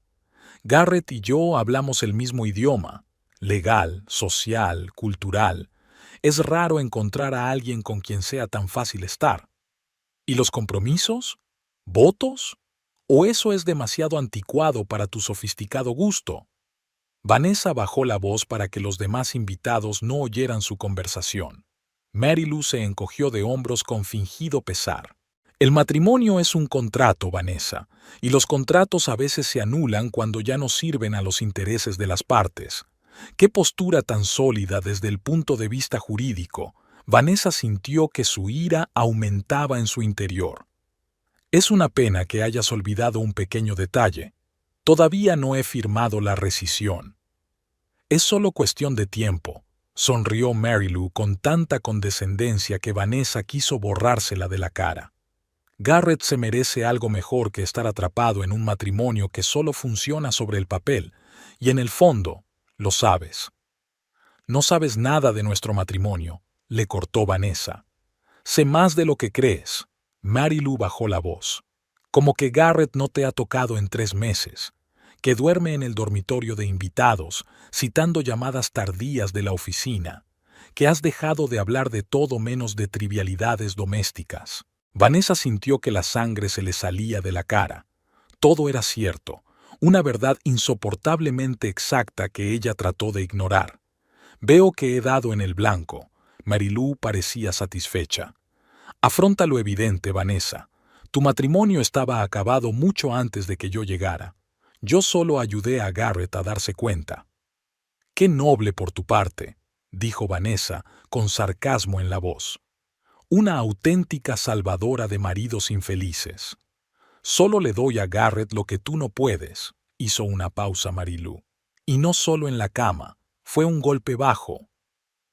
Garrett y yo hablamos el mismo idioma, legal, social, cultural. Es raro encontrar a alguien con quien sea tan fácil estar. ¿Y los compromisos? ¿Votos? ¿O eso es demasiado anticuado para tu sofisticado gusto? Vanessa bajó la voz para que los demás invitados no oyeran su conversación. Marilú se encogió de hombros con fingido pesar. El matrimonio es un contrato, Vanessa, y los contratos a veces se anulan cuando ya no sirven a los intereses de las partes. ¡Qué postura tan sólida desde el punto de vista jurídico! Vanessa sintió que su ira aumentaba en su interior. Es una pena que hayas olvidado un pequeño detalle. Todavía no he firmado la rescisión. Es solo cuestión de tiempo, sonrió Marilú con tanta condescendencia que Vanessa quiso borrársela de la cara. Garrett se merece algo mejor que estar atrapado en un matrimonio que solo funciona sobre el papel, y en el fondo, lo sabes. No sabes nada de nuestro matrimonio, le cortó Vanessa. Sé más de lo que crees. Marilú bajó la voz. Como que Garrett no te ha tocado en 3 meses, que duerme en el dormitorio de invitados, citando llamadas tardías de la oficina, que has dejado de hablar de todo menos de trivialidades domésticas. Vanessa sintió que la sangre se le salía de la cara. Todo era cierto, una verdad insoportablemente exacta que ella trató de ignorar. Veo que he dado en el blanco. Marilú parecía satisfecha. Afronta lo evidente, Vanessa. Tu matrimonio estaba acabado mucho antes de que yo llegara. Yo solo ayudé a Garrett a darse cuenta. «Qué noble por tu parte», dijo Vanessa con sarcasmo en la voz. «Una auténtica salvadora de maridos infelices. Solo le doy a Garrett lo que tú no puedes», hizo una pausa Marilú. «Y no solo en la cama, fue un golpe bajo».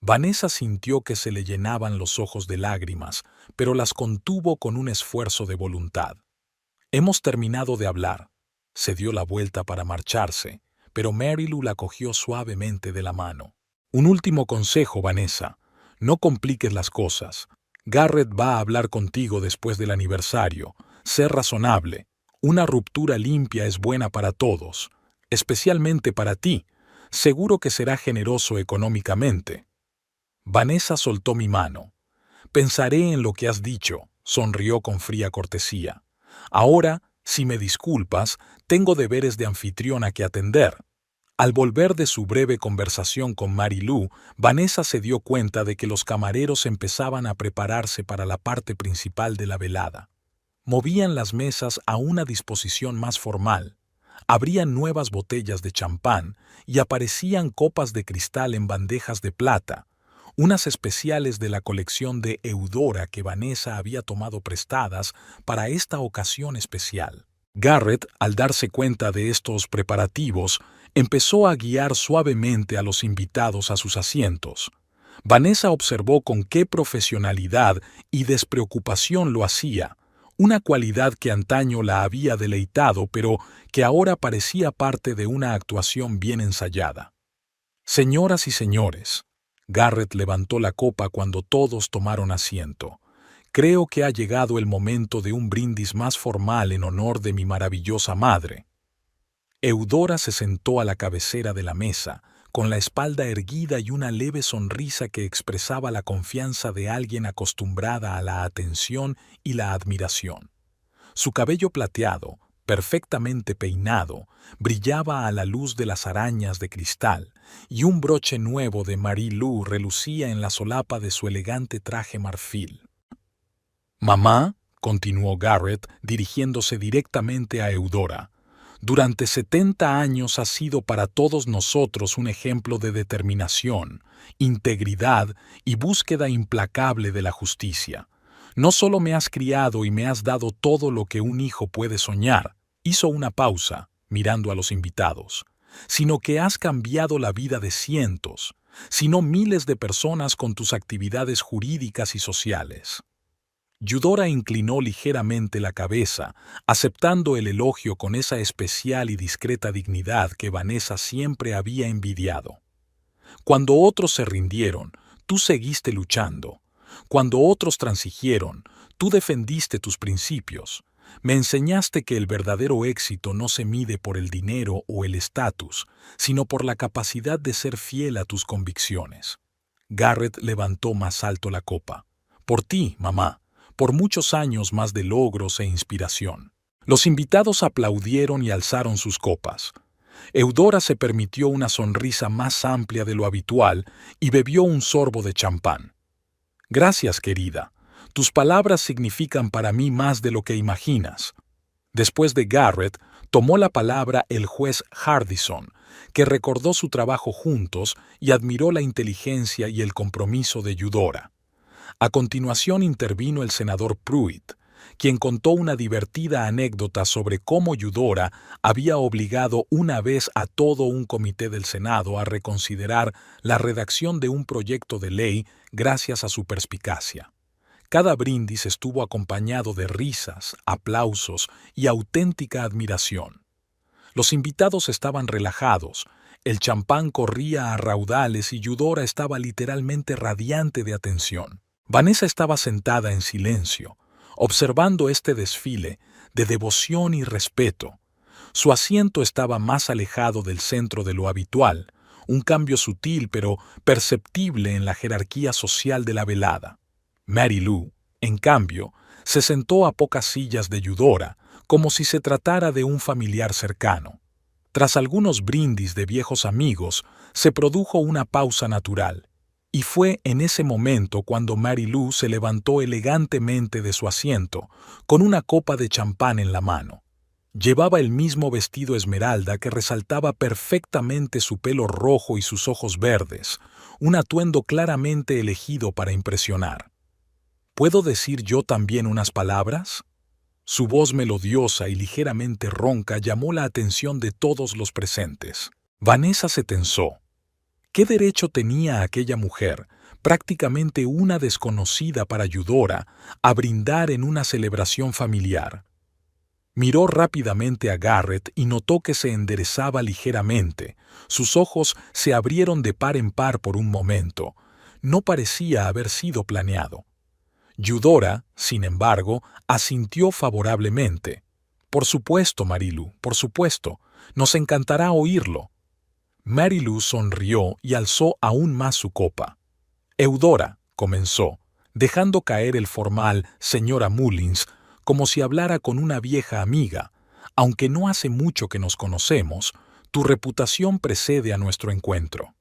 Vanessa sintió que se le llenaban los ojos de lágrimas, pero las contuvo con un esfuerzo de voluntad. «Hemos terminado de hablar». Se dio la vuelta para marcharse, pero Marilú la cogió suavemente de la mano. «Un último consejo, Vanessa. No compliques las cosas. Garrett va a hablar contigo después del aniversario. Sé razonable. Una ruptura limpia es buena para todos, especialmente para ti. Seguro que será generoso económicamente». Vanessa soltó mi mano. «Pensaré en lo que has dicho», sonrió con fría cortesía. «Ahora, si me disculpas, tengo deberes de anfitriona que atender». Al volver de su breve conversación con Marilú, Vanessa se dio cuenta de que los camareros empezaban a prepararse para la parte principal de la velada. Movían las mesas a una disposición más formal. Abrían nuevas botellas de champán y aparecían copas de cristal en bandejas de plata, unas especiales de la colección de Eudora que Vanessa había tomado prestadas para esta ocasión especial. Garrett, al darse cuenta de estos preparativos, empezó a guiar suavemente a los invitados a sus asientos. Vanessa observó con qué profesionalidad y despreocupación lo hacía, una cualidad que antaño la había deleitado, pero que ahora parecía parte de una actuación bien ensayada. Señoras y señores, Garrett levantó la copa cuando todos tomaron asiento. Creo que ha llegado el momento de un brindis más formal en honor de mi maravillosa madre. Eudora se sentó a la cabecera de la mesa, con la espalda erguida y una leve sonrisa que expresaba la confianza de alguien acostumbrada a la atención y la admiración. Su cabello plateado, perfectamente peinado, brillaba a la luz de las arañas de cristal, y un broche nuevo de Marie Lou relucía en la solapa de su elegante traje marfil. «Mamá», continuó Garrett, dirigiéndose directamente a Eudora, «durante 70 años has sido para todos nosotros un ejemplo de determinación, integridad y búsqueda implacable de la justicia. No solo me has criado y me has dado todo lo que un hijo puede soñar», hizo una pausa, mirando a los invitados, «sino que has cambiado la vida de cientos, si no miles de personas con tus actividades jurídicas y sociales». Eudora inclinó ligeramente la cabeza, aceptando el elogio con esa especial y discreta dignidad que Vanessa siempre había envidiado. «Cuando otros se rindieron, tú seguiste luchando. Cuando otros transigieron, tú defendiste tus principios. Me enseñaste que el verdadero éxito no se mide por el dinero o el estatus, sino por la capacidad de ser fiel a tus convicciones». Garrett levantó más alto la copa. «Por ti, mamá, por muchos años más de logros e inspiración». Los invitados aplaudieron y alzaron sus copas. Eudora se permitió una sonrisa más amplia de lo habitual y bebió un sorbo de champán. «Gracias, querida. Tus palabras significan para mí más de lo que imaginas». Después de Garrett, tomó la palabra el juez Hardison, que recordó su trabajo juntos y admiró la inteligencia y el compromiso de Eudora. A continuación intervino el senador Pruitt, quien contó una divertida anécdota sobre cómo Eudora había obligado una vez a todo un comité del Senado a reconsiderar la redacción de un proyecto de ley gracias a su perspicacia. Cada brindis estuvo acompañado de risas, aplausos y auténtica admiración. Los invitados estaban relajados, el champán corría a raudales y Eudora estaba literalmente radiante de atención. Vanessa estaba sentada en silencio, observando este desfile de devoción y respeto. Su asiento estaba más alejado del centro de lo habitual, un cambio sutil pero perceptible en la jerarquía social de la velada. Marie Lou, en cambio, se sentó a pocas sillas de Eudora, como si se tratara de un familiar cercano. Tras algunos brindis de viejos amigos, se produjo una pausa natural. Y fue en ese momento cuando Marie Lou se levantó elegantemente de su asiento, con una copa de champán en la mano. Llevaba el mismo vestido esmeralda que resaltaba perfectamente su pelo rojo y sus ojos verdes, un atuendo claramente elegido para impresionar. ¿Puedo decir yo también unas palabras? Su voz melodiosa y ligeramente ronca llamó la atención de todos los presentes. Vanessa se tensó. ¿Qué derecho tenía aquella mujer, prácticamente una desconocida para Eudora, a brindar en una celebración familiar? Miró rápidamente a Garrett y notó que se enderezaba ligeramente. Sus ojos se abrieron de par en par por un momento. No parecía haber sido planeado. Eudora, sin embargo, asintió favorablemente. «Por supuesto, Marie Lou, por supuesto. Nos encantará oírlo». Marie Lou sonrió y alzó aún más su copa. «Eudora», comenzó, dejando caer el formal «señora Mullins», como si hablara con una vieja amiga, «aunque no hace mucho que nos conocemos, tu reputación precede a nuestro encuentro».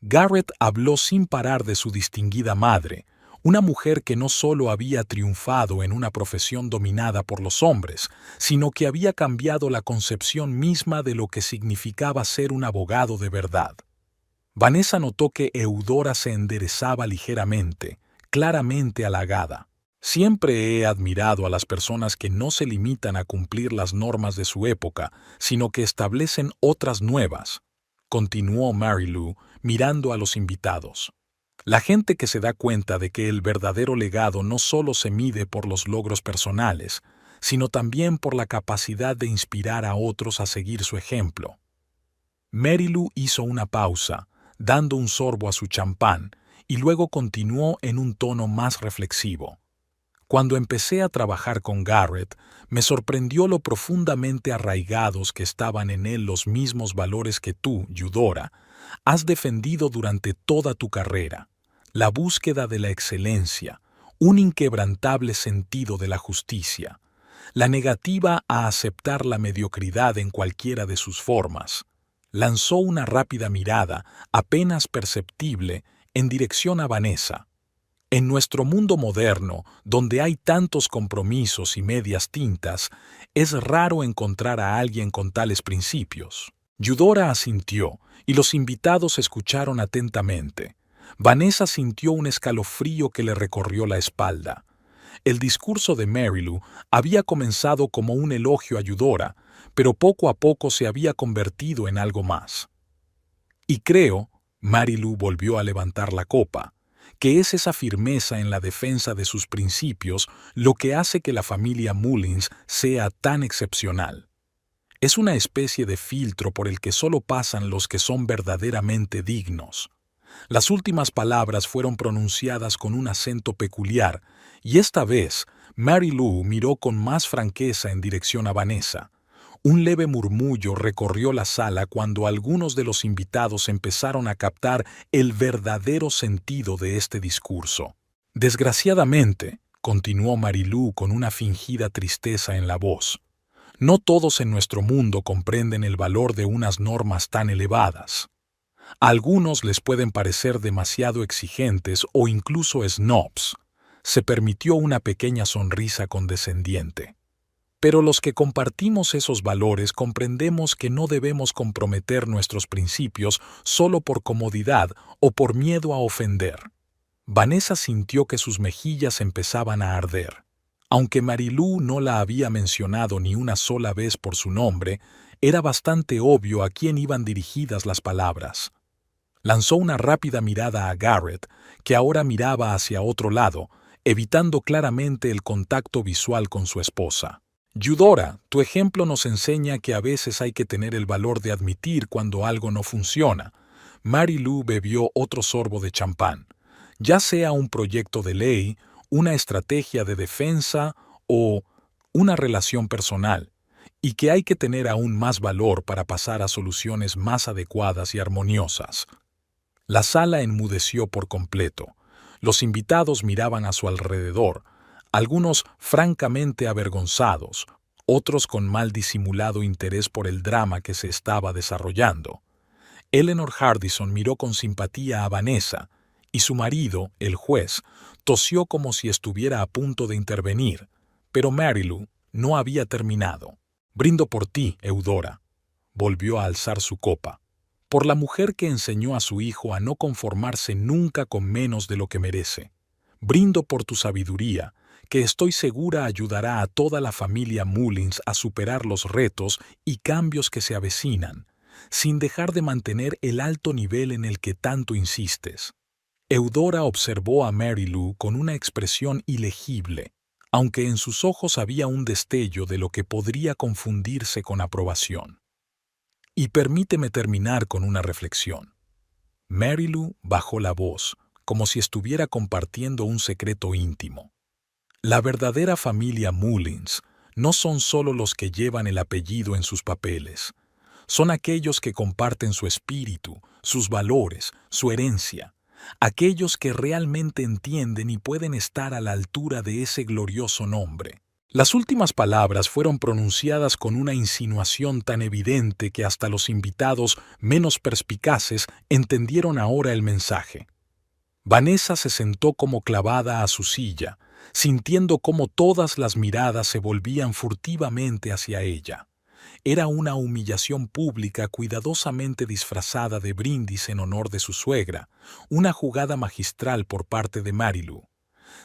Garrett habló sin parar de su distinguida madre, una mujer que no solo había triunfado en una profesión dominada por los hombres, sino que había cambiado la concepción misma de lo que significaba ser un abogado de verdad. Vanessa notó que Eudora se enderezaba ligeramente, claramente halagada. Siempre he admirado a las personas que no se limitan a cumplir las normas de su época, sino que establecen otras nuevas, continuó Mary Lou, mirando a los invitados. La gente que se da cuenta de que el verdadero legado no solo se mide por los logros personales, sino también por la capacidad de inspirar a otros a seguir su ejemplo. Mary Lou hizo una pausa, dando un sorbo a su champán, y luego continuó en un tono más reflexivo. Cuando empecé a trabajar con Garrett, me sorprendió lo profundamente arraigados que estaban en él los mismos valores que tú, Eudora, has defendido durante toda tu carrera: la búsqueda de la excelencia, un inquebrantable sentido de la justicia, la negativa a aceptar la mediocridad en cualquiera de sus formas. Lanzó una rápida mirada, apenas perceptible, en dirección a Vanessa. En nuestro mundo moderno, donde hay tantos compromisos y medias tintas, es raro encontrar a alguien con tales principios. Eudora asintió, y los invitados escucharon atentamente. Vanessa sintió un escalofrío que le recorrió la espalda. El discurso de Mary Lou había comenzado como un elogio a Eudora, pero poco a poco se había convertido en algo más. Y creo, Mary Lou volvió a levantar la copa, que es esa firmeza en la defensa de sus principios lo que hace que la familia Mullins sea tan excepcional. Es una especie de filtro por el que solo pasan los que son verdaderamente dignos. Las últimas palabras fueron pronunciadas con un acento peculiar, y esta vez Mary Lou miró con más franqueza en dirección a Vanessa. Un leve murmullo recorrió la sala cuando algunos de los invitados empezaron a captar el verdadero sentido de este discurso. Desgraciadamente, continuó Mary Lou con una fingida tristeza en la voz, no todos en nuestro mundo comprenden el valor de unas normas tan elevadas. A algunos les pueden parecer demasiado exigentes o incluso snobs. Se permitió una pequeña sonrisa condescendiente. Pero los que compartimos esos valores comprendemos que no debemos comprometer nuestros principios solo por comodidad o por miedo a ofender. Vanessa sintió que sus mejillas empezaban a arder. Aunque Mary Lou no la había mencionado ni una sola vez por su nombre, era bastante obvio a quién iban dirigidas las palabras. Lanzó una rápida mirada a Garrett, que ahora miraba hacia otro lado, evitando claramente el contacto visual con su esposa. Eudora, tu ejemplo nos enseña que a veces hay que tener el valor de admitir cuando algo no funciona. Mary Lou bebió otro sorbo de champán. Ya sea un proyecto de ley, una estrategia de defensa o una relación personal, y que hay que tener aún más valor para pasar a soluciones más adecuadas y armoniosas. La sala enmudeció por completo. Los invitados miraban a su alrededor, algunos francamente avergonzados, otros con mal disimulado interés por el drama que se estaba desarrollando. Eleanor Hardison miró con simpatía a Vanessa, y su marido, el juez, tosió como si estuviera a punto de intervenir, pero Mary Lou no había terminado. Brindo por ti, Eudora. Volvió a alzar su copa. Por la mujer que enseñó a su hijo a no conformarse nunca con menos de lo que merece. Brindo por tu sabiduría, que estoy segura ayudará a toda la familia Mullins a superar los retos y cambios que se avecinan, sin dejar de mantener el alto nivel en el que tanto insistes. Eudora observó a Mary Lou con una expresión ilegible, aunque en sus ojos había un destello de lo que podría confundirse con aprobación. Y permíteme terminar con una reflexión. Mary Lou bajó la voz, como si estuviera compartiendo un secreto íntimo. La verdadera familia Mullins no son solo los que llevan el apellido en sus papeles. Son aquellos que comparten su espíritu, sus valores, su herencia. Aquellos que realmente entienden y pueden estar a la altura de ese glorioso nombre. Las últimas palabras fueron pronunciadas con una insinuación tan evidente que hasta los invitados menos perspicaces entendieron ahora el mensaje. Vanessa se sentó como clavada a su silla, sintiendo cómo todas las miradas se volvían furtivamente hacia ella. Era una humillación pública cuidadosamente disfrazada de brindis en honor de su suegra, una jugada magistral por parte de Mary Lou.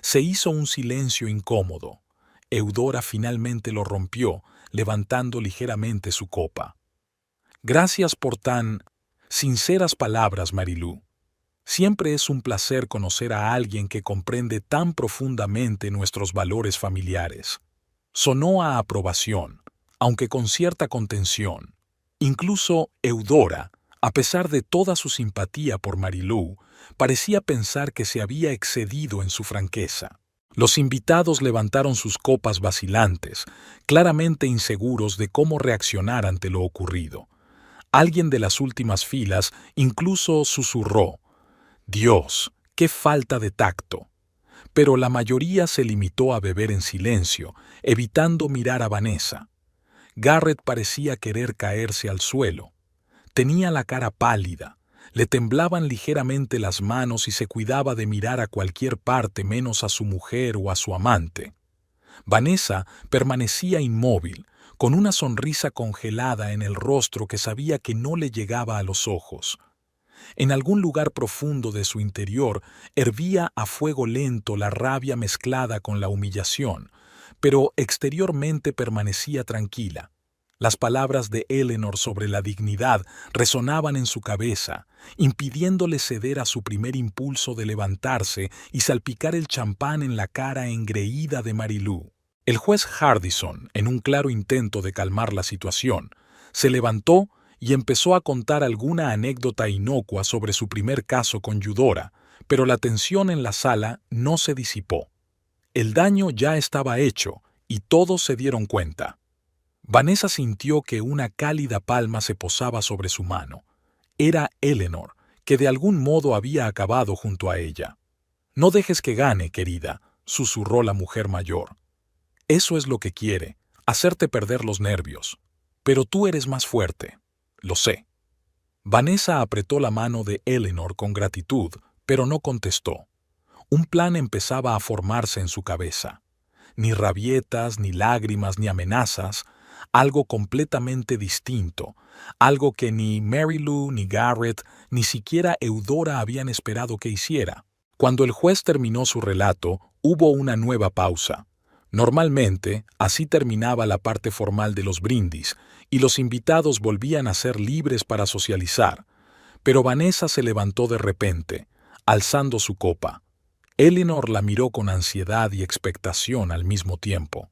Se hizo un silencio incómodo. Eudora finalmente lo rompió, levantando ligeramente su copa. Gracias por tan sinceras palabras, Marilú. Siempre es un placer conocer a alguien que comprende tan profundamente nuestros valores familiares. Sonó a aprobación, aunque con cierta contención. Incluso Eudora, a pesar de toda su simpatía por Marilú, parecía pensar que se había excedido en su franqueza. Los invitados levantaron sus copas vacilantes, claramente inseguros de cómo reaccionar ante lo ocurrido. Alguien de las últimas filas incluso susurró: «Dios, qué falta de tacto». Pero la mayoría se limitó a beber en silencio, evitando mirar a Vanessa. Garrett parecía querer caerse al suelo. Tenía la cara pálida, le temblaban ligeramente las manos y se cuidaba de mirar a cualquier parte menos a su mujer o a su amante. Vanessa permanecía inmóvil, con una sonrisa congelada en el rostro que sabía que no le llegaba a los ojos. En algún lugar profundo de su interior hervía a fuego lento la rabia mezclada con la humillación, pero exteriormente permanecía tranquila. Las palabras de Eleanor sobre la dignidad resonaban en su cabeza, impidiéndole ceder a su primer impulso de levantarse y salpicar el champán en la cara engreída de Marilú. El juez Hardison, en un claro intento de calmar la situación, se levantó y empezó a contar alguna anécdota inocua sobre su primer caso con Eudora, pero la tensión en la sala no se disipó. El daño ya estaba hecho y todos se dieron cuenta. Vanessa sintió que una cálida palma se posaba sobre su mano. Era Eleanor, que de algún modo había acabado junto a ella. «No dejes que gane, querida», susurró la mujer mayor. «Eso es lo que quiere, hacerte perder los nervios. Pero tú eres más fuerte. Lo sé». Vanessa apretó la mano de Eleanor con gratitud, pero no contestó. Un plan empezaba a formarse en su cabeza. Ni rabietas, ni lágrimas, ni amenazas, algo completamente distinto, algo que ni Marilú, ni Garrett, ni siquiera Eudora habían esperado que hiciera. Cuando el juez terminó su relato, hubo una nueva pausa. Normalmente, así terminaba la parte formal de los brindis, y los invitados volvían a ser libres para socializar. Pero Vanessa se levantó de repente, alzando su copa. Eleanor la miró con ansiedad y expectación al mismo tiempo.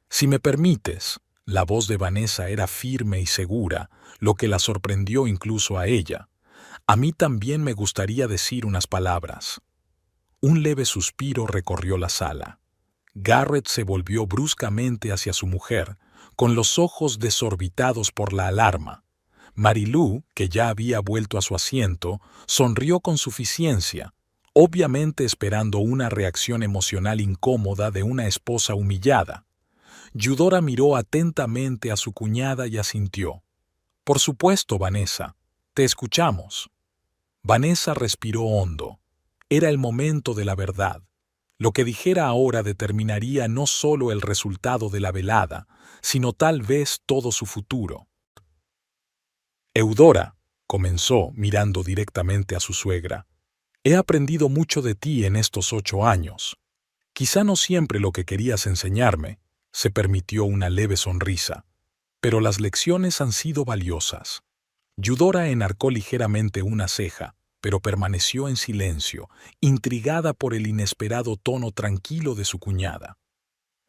«Si me permites», la voz de Vanessa era firme y segura, lo que la sorprendió incluso a ella. «A mí también me gustaría decir unas palabras». Un leve suspiro recorrió la sala. Garrett se volvió bruscamente hacia su mujer, con los ojos desorbitados por la alarma. Marilú, que ya había vuelto a su asiento, sonrió con suficiencia, obviamente esperando una reacción emocional incómoda de una esposa humillada. Eudora miró atentamente a su cuñada y asintió. «Por supuesto, Vanessa. Te escuchamos». Vanessa respiró hondo. Era el momento de la verdad. Lo que dijera ahora determinaría no solo el resultado de la velada, sino tal vez todo su futuro. «Eudora», comenzó mirando directamente a su suegra, «he aprendido mucho de ti en estos 8 años. Quizá no siempre lo que querías enseñarme», se permitió una leve sonrisa, «pero las lecciones han sido valiosas». Eudora enarcó ligeramente una ceja, pero permaneció en silencio, intrigada por el inesperado tono tranquilo de su cuñada.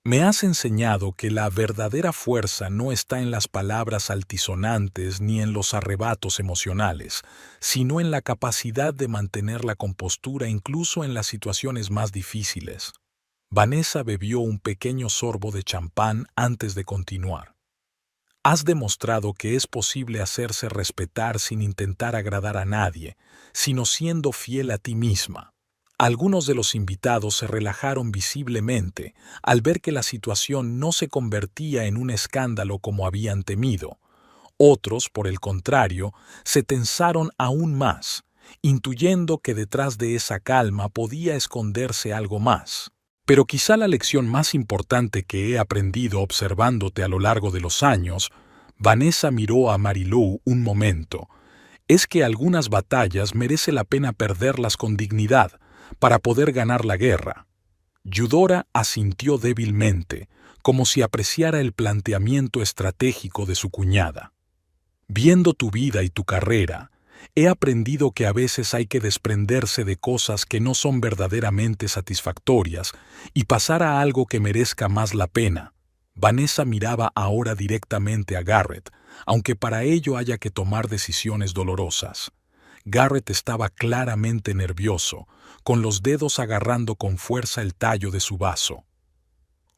«Me has enseñado que la verdadera fuerza no está en las palabras altisonantes ni en los arrebatos emocionales, sino en la capacidad de mantener la compostura incluso en las situaciones más difíciles». Vanessa bebió un pequeño sorbo de champán antes de continuar. «Has demostrado que es posible hacerse respetar sin intentar agradar a nadie, sino siendo fiel a ti misma». Algunos de los invitados se relajaron visiblemente al ver que la situación no se convertía en un escándalo como habían temido. Otros, por el contrario, se tensaron aún más, intuyendo que detrás de esa calma podía esconderse algo más. «Pero quizá la lección más importante que he aprendido observándote a lo largo de los años», Vanessa miró a Marilú un momento, «es que algunas batallas merece la pena perderlas con dignidad para poder ganar la guerra». Eudora asintió débilmente, como si apreciara el planteamiento estratégico de su cuñada. Viendo tu vida y tu carrera, he aprendido que a veces hay que desprenderse de cosas que no son verdaderamente satisfactorias y pasar a algo que merezca más la pena. Vanessa miraba ahora directamente a Garrett, aunque para ello haya que tomar decisiones dolorosas. Garrett estaba claramente nervioso, con los dedos agarrando con fuerza el tallo de su vaso.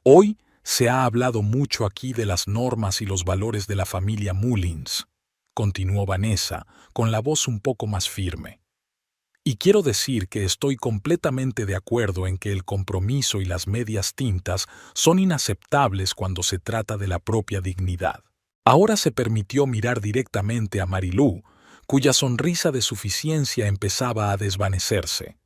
Hoy se ha hablado mucho aquí de las normas y los valores de la familia Mullins, continuó Vanessa, con la voz un poco más firme. Y quiero decir que estoy completamente de acuerdo en que el compromiso y las medias tintas son inaceptables cuando se trata de la propia dignidad. Ahora se permitió mirar directamente a Marilú, cuya sonrisa de suficiencia empezaba a desvanecerse.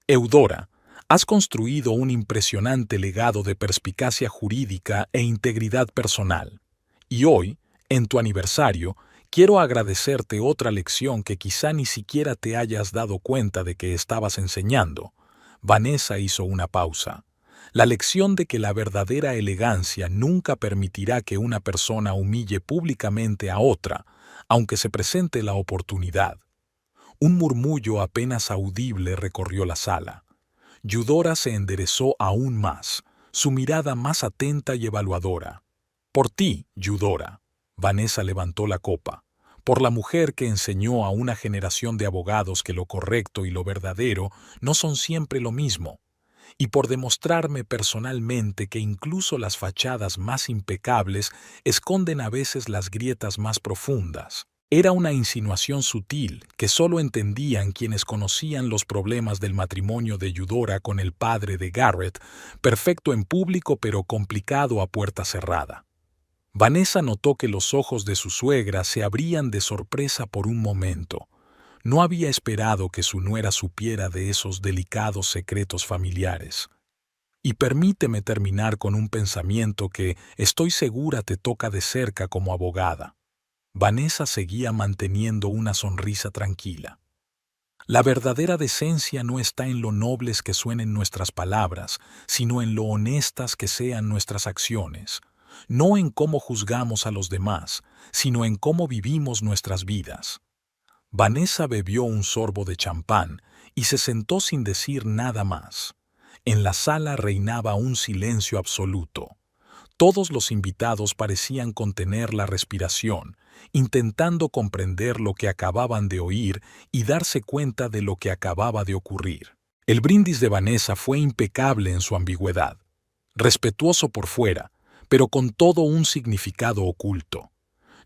Eudora, has construido un impresionante legado de perspicacia jurídica e integridad personal. Y hoy, en tu aniversario, quiero agradecerte otra lección que quizá ni siquiera te hayas dado cuenta de que estabas enseñando. Vanessa hizo una pausa. La lección de que la verdadera elegancia nunca permitirá que una persona humille públicamente a otra, aunque se presente la oportunidad. Un murmullo apenas audible recorrió la sala. Eudora se enderezó aún más, su mirada más atenta y evaluadora. Por ti, Eudora. Vanessa levantó la copa. Por la mujer que enseñó a una generación de abogados que lo correcto y lo verdadero no son siempre lo mismo. Y por demostrarme personalmente que incluso las fachadas más impecables esconden a veces las grietas más profundas. Era una insinuación sutil que solo entendían quienes conocían los problemas del matrimonio de Eudora con el padre de Garrett, perfecto en público pero complicado a puerta cerrada. Vanessa notó que los ojos de su suegra se abrían de sorpresa por un momento. No había esperado que su nuera supiera de esos delicados secretos familiares. Y permíteme terminar con un pensamiento que, estoy segura, te toca de cerca como abogada. Vanessa seguía manteniendo una sonrisa tranquila. La verdadera decencia no está en lo nobles que suenen nuestras palabras, sino en lo honestas que sean nuestras acciones. No en cómo juzgamos a los demás, sino en cómo vivimos nuestras vidas. Vanessa bebió un sorbo de champán y se sentó sin decir nada más. En la sala reinaba un silencio absoluto. Todos los invitados parecían contener la respiración, intentando comprender lo que acababan de oír y darse cuenta de lo que acababa de ocurrir. El brindis de Vanessa fue impecable en su ambigüedad, respetuoso por fuera, pero con todo un significado oculto.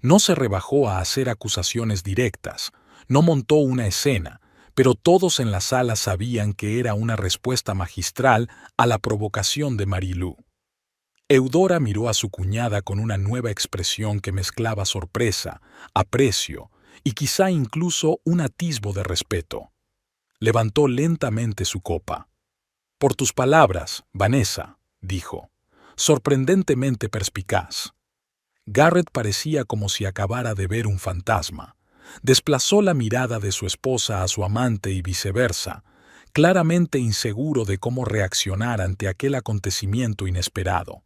No se rebajó a hacer acusaciones directas, no montó una escena, pero todos en la sala sabían que era una respuesta magistral a la provocación de Marilú. Eudora miró a su cuñada con una nueva expresión que mezclaba sorpresa, aprecio y quizá incluso un atisbo de respeto. Levantó lentamente su copa. «Por tus palabras, Vanessa», dijo, sorprendentemente perspicaz. Garrett parecía como si acabara de ver un fantasma. Desplazó la mirada de su esposa a su amante y viceversa, claramente inseguro de cómo reaccionar ante aquel acontecimiento inesperado.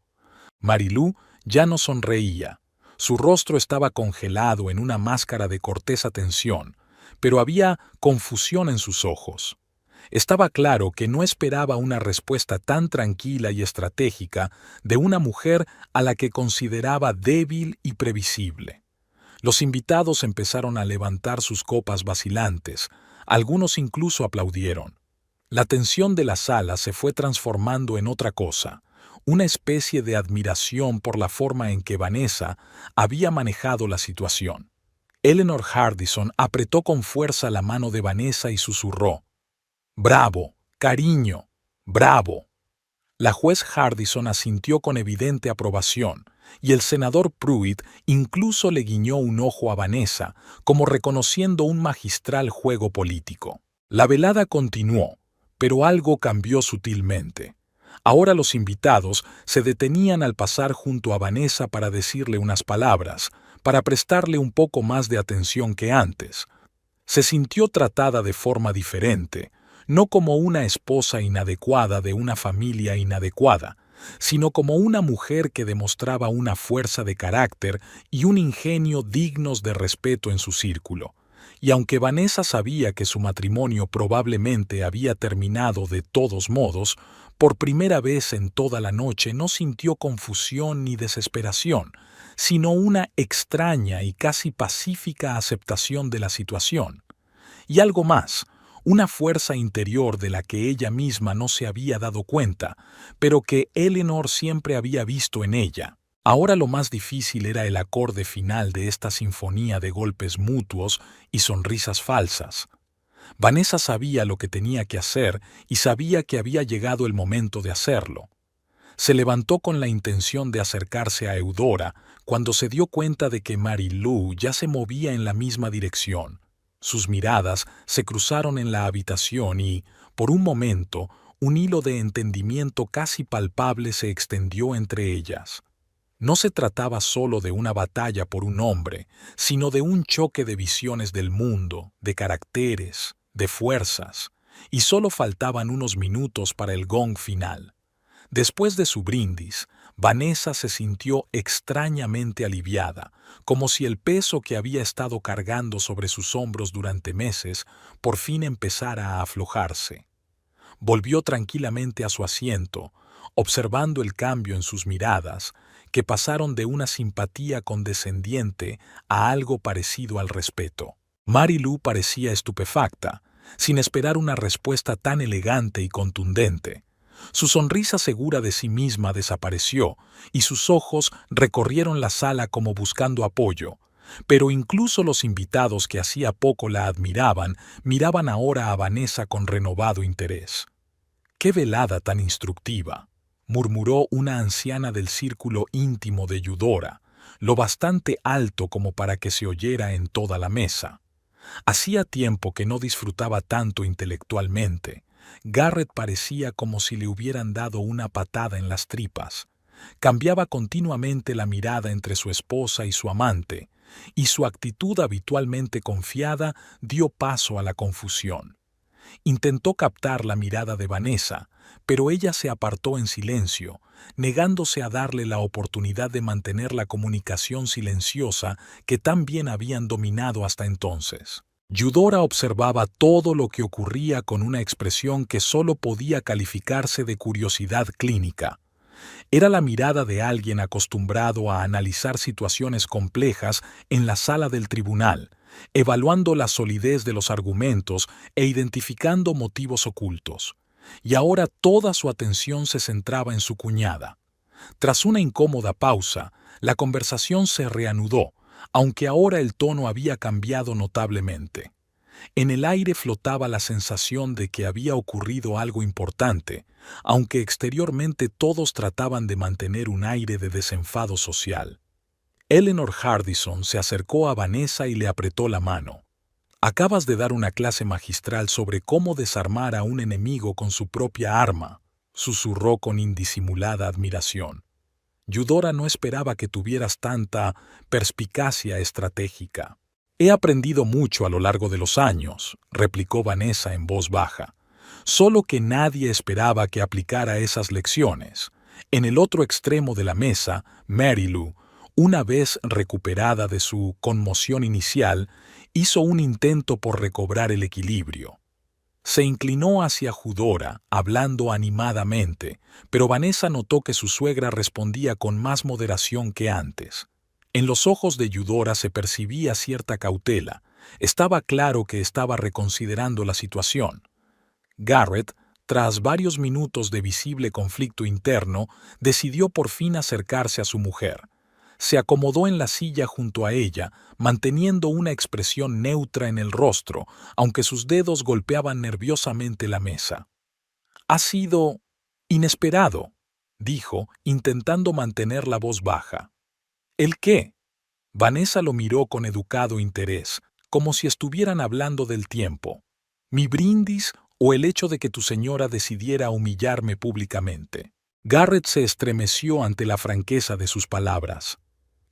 Marilú ya no sonreía. Su rostro estaba congelado en una máscara de cortés atención, pero había confusión en sus ojos. Estaba claro que no esperaba una respuesta tan tranquila y estratégica de una mujer a la que consideraba débil y previsible. Los invitados empezaron a levantar sus copas vacilantes, algunos incluso aplaudieron. La tensión de la sala se fue transformando en otra cosa, una especie de admiración por la forma en que Vanessa había manejado la situación. Eleanor Hardison apretó con fuerza la mano de Vanessa y susurró: «Bravo, cariño, bravo». La juez Hardison asintió con evidente aprobación, y el senador Pruitt incluso le guiñó un ojo a Vanessa, como reconociendo un magistral juego político. La velada continuó, pero algo cambió sutilmente. Ahora los invitados se detenían al pasar junto a Vanessa para decirle unas palabras, para prestarle un poco más de atención que antes. Se sintió tratada de forma diferente, no como una esposa inadecuada de una familia inadecuada, sino como una mujer que demostraba una fuerza de carácter y un ingenio dignos de respeto en su círculo. Y aunque Vanessa sabía que su matrimonio probablemente había terminado de todos modos, por primera vez en toda la noche no sintió confusión ni desesperación, sino una extraña y casi pacífica aceptación de la situación. Y algo más, una fuerza interior de la que ella misma no se había dado cuenta, pero que Eleanor siempre había visto en ella. Ahora lo más difícil era el acorde final de esta sinfonía de golpes mutuos y sonrisas falsas. Vanessa sabía lo que tenía que hacer y sabía que había llegado el momento de hacerlo. Se levantó con la intención de acercarse a Eudora cuando se dio cuenta de que Mary Lou ya se movía en la misma dirección. Sus miradas se cruzaron en la habitación y, por un momento, un hilo de entendimiento casi palpable se extendió entre ellas. No se trataba solo de una batalla por un hombre, sino de un choque de visiones del mundo, de caracteres, de fuerzas, y solo faltaban unos minutos para el gong final. Después de su brindis, Vanessa se sintió extrañamente aliviada, como si el peso que había estado cargando sobre sus hombros durante meses por fin empezara a aflojarse. Volvió tranquilamente a su asiento, observando el cambio en sus miradas, que pasaron de una simpatía condescendiente a algo parecido al respeto. Mary Lou parecía estupefacta, sin esperar una respuesta tan elegante y contundente. Su sonrisa segura de sí misma desapareció y sus ojos recorrieron la sala como buscando apoyo, pero incluso los invitados que hacía poco la admiraban miraban ahora a Vanessa con renovado interés. «¡Qué velada tan instructiva!», murmuró una anciana del círculo íntimo de Eudora, lo bastante alto como para que se oyera en toda la mesa. Hacía tiempo que no disfrutaba tanto intelectualmente. Garrett parecía como si le hubieran dado una patada en las tripas. Cambiaba continuamente la mirada entre su esposa y su amante, y su actitud habitualmente confiada dio paso a la confusión. Intentó captar la mirada de Vanessa, pero ella se apartó en silencio, negándose a darle la oportunidad de mantener la comunicación silenciosa que tan bien habían dominado hasta entonces. Eudora observaba todo lo que ocurría con una expresión que solo podía calificarse de curiosidad clínica. Era la mirada de alguien acostumbrado a analizar situaciones complejas en la sala del tribunal, evaluando la solidez de los argumentos e identificando motivos ocultos. Y ahora toda su atención se centraba en su cuñada. Tras una incómoda pausa, la conversación se reanudó, aunque ahora el tono había cambiado notablemente. En el aire flotaba la sensación de que había ocurrido algo importante, aunque exteriormente todos trataban de mantener un aire de desenfado social. Eleanor Hardison se acercó a Vanessa y le apretó la mano. «Acabas de dar una clase magistral sobre cómo desarmar a un enemigo con su propia arma», susurró con indisimulada admiración. «Eudora no esperaba que tuvieras tanta perspicacia estratégica». «He aprendido mucho a lo largo de los años», replicó Vanessa en voz baja. «Solo que nadie esperaba que aplicara esas lecciones». En el otro extremo de la mesa, Mary Lou, una vez recuperada de su conmoción inicial, hizo un intento por recobrar el equilibrio. Se inclinó hacia Eudora, hablando animadamente, pero Vanessa notó que su suegra respondía con más moderación que antes. En los ojos de Eudora se percibía cierta cautela. Estaba claro que estaba reconsiderando la situación. Garrett, tras varios minutos de visible conflicto interno, decidió por fin acercarse a su mujer. Se acomodó en la silla junto a ella, manteniendo una expresión neutra en el rostro, aunque sus dedos golpeaban nerviosamente la mesa. «Ha sido inesperado», dijo, intentando mantener la voz baja. «¿El qué?». Vanessa lo miró con educado interés, como si estuvieran hablando del tiempo. «¿Mi brindis o el hecho de que tu señora decidiera humillarme públicamente?». Garrett se estremeció ante la franqueza de sus palabras.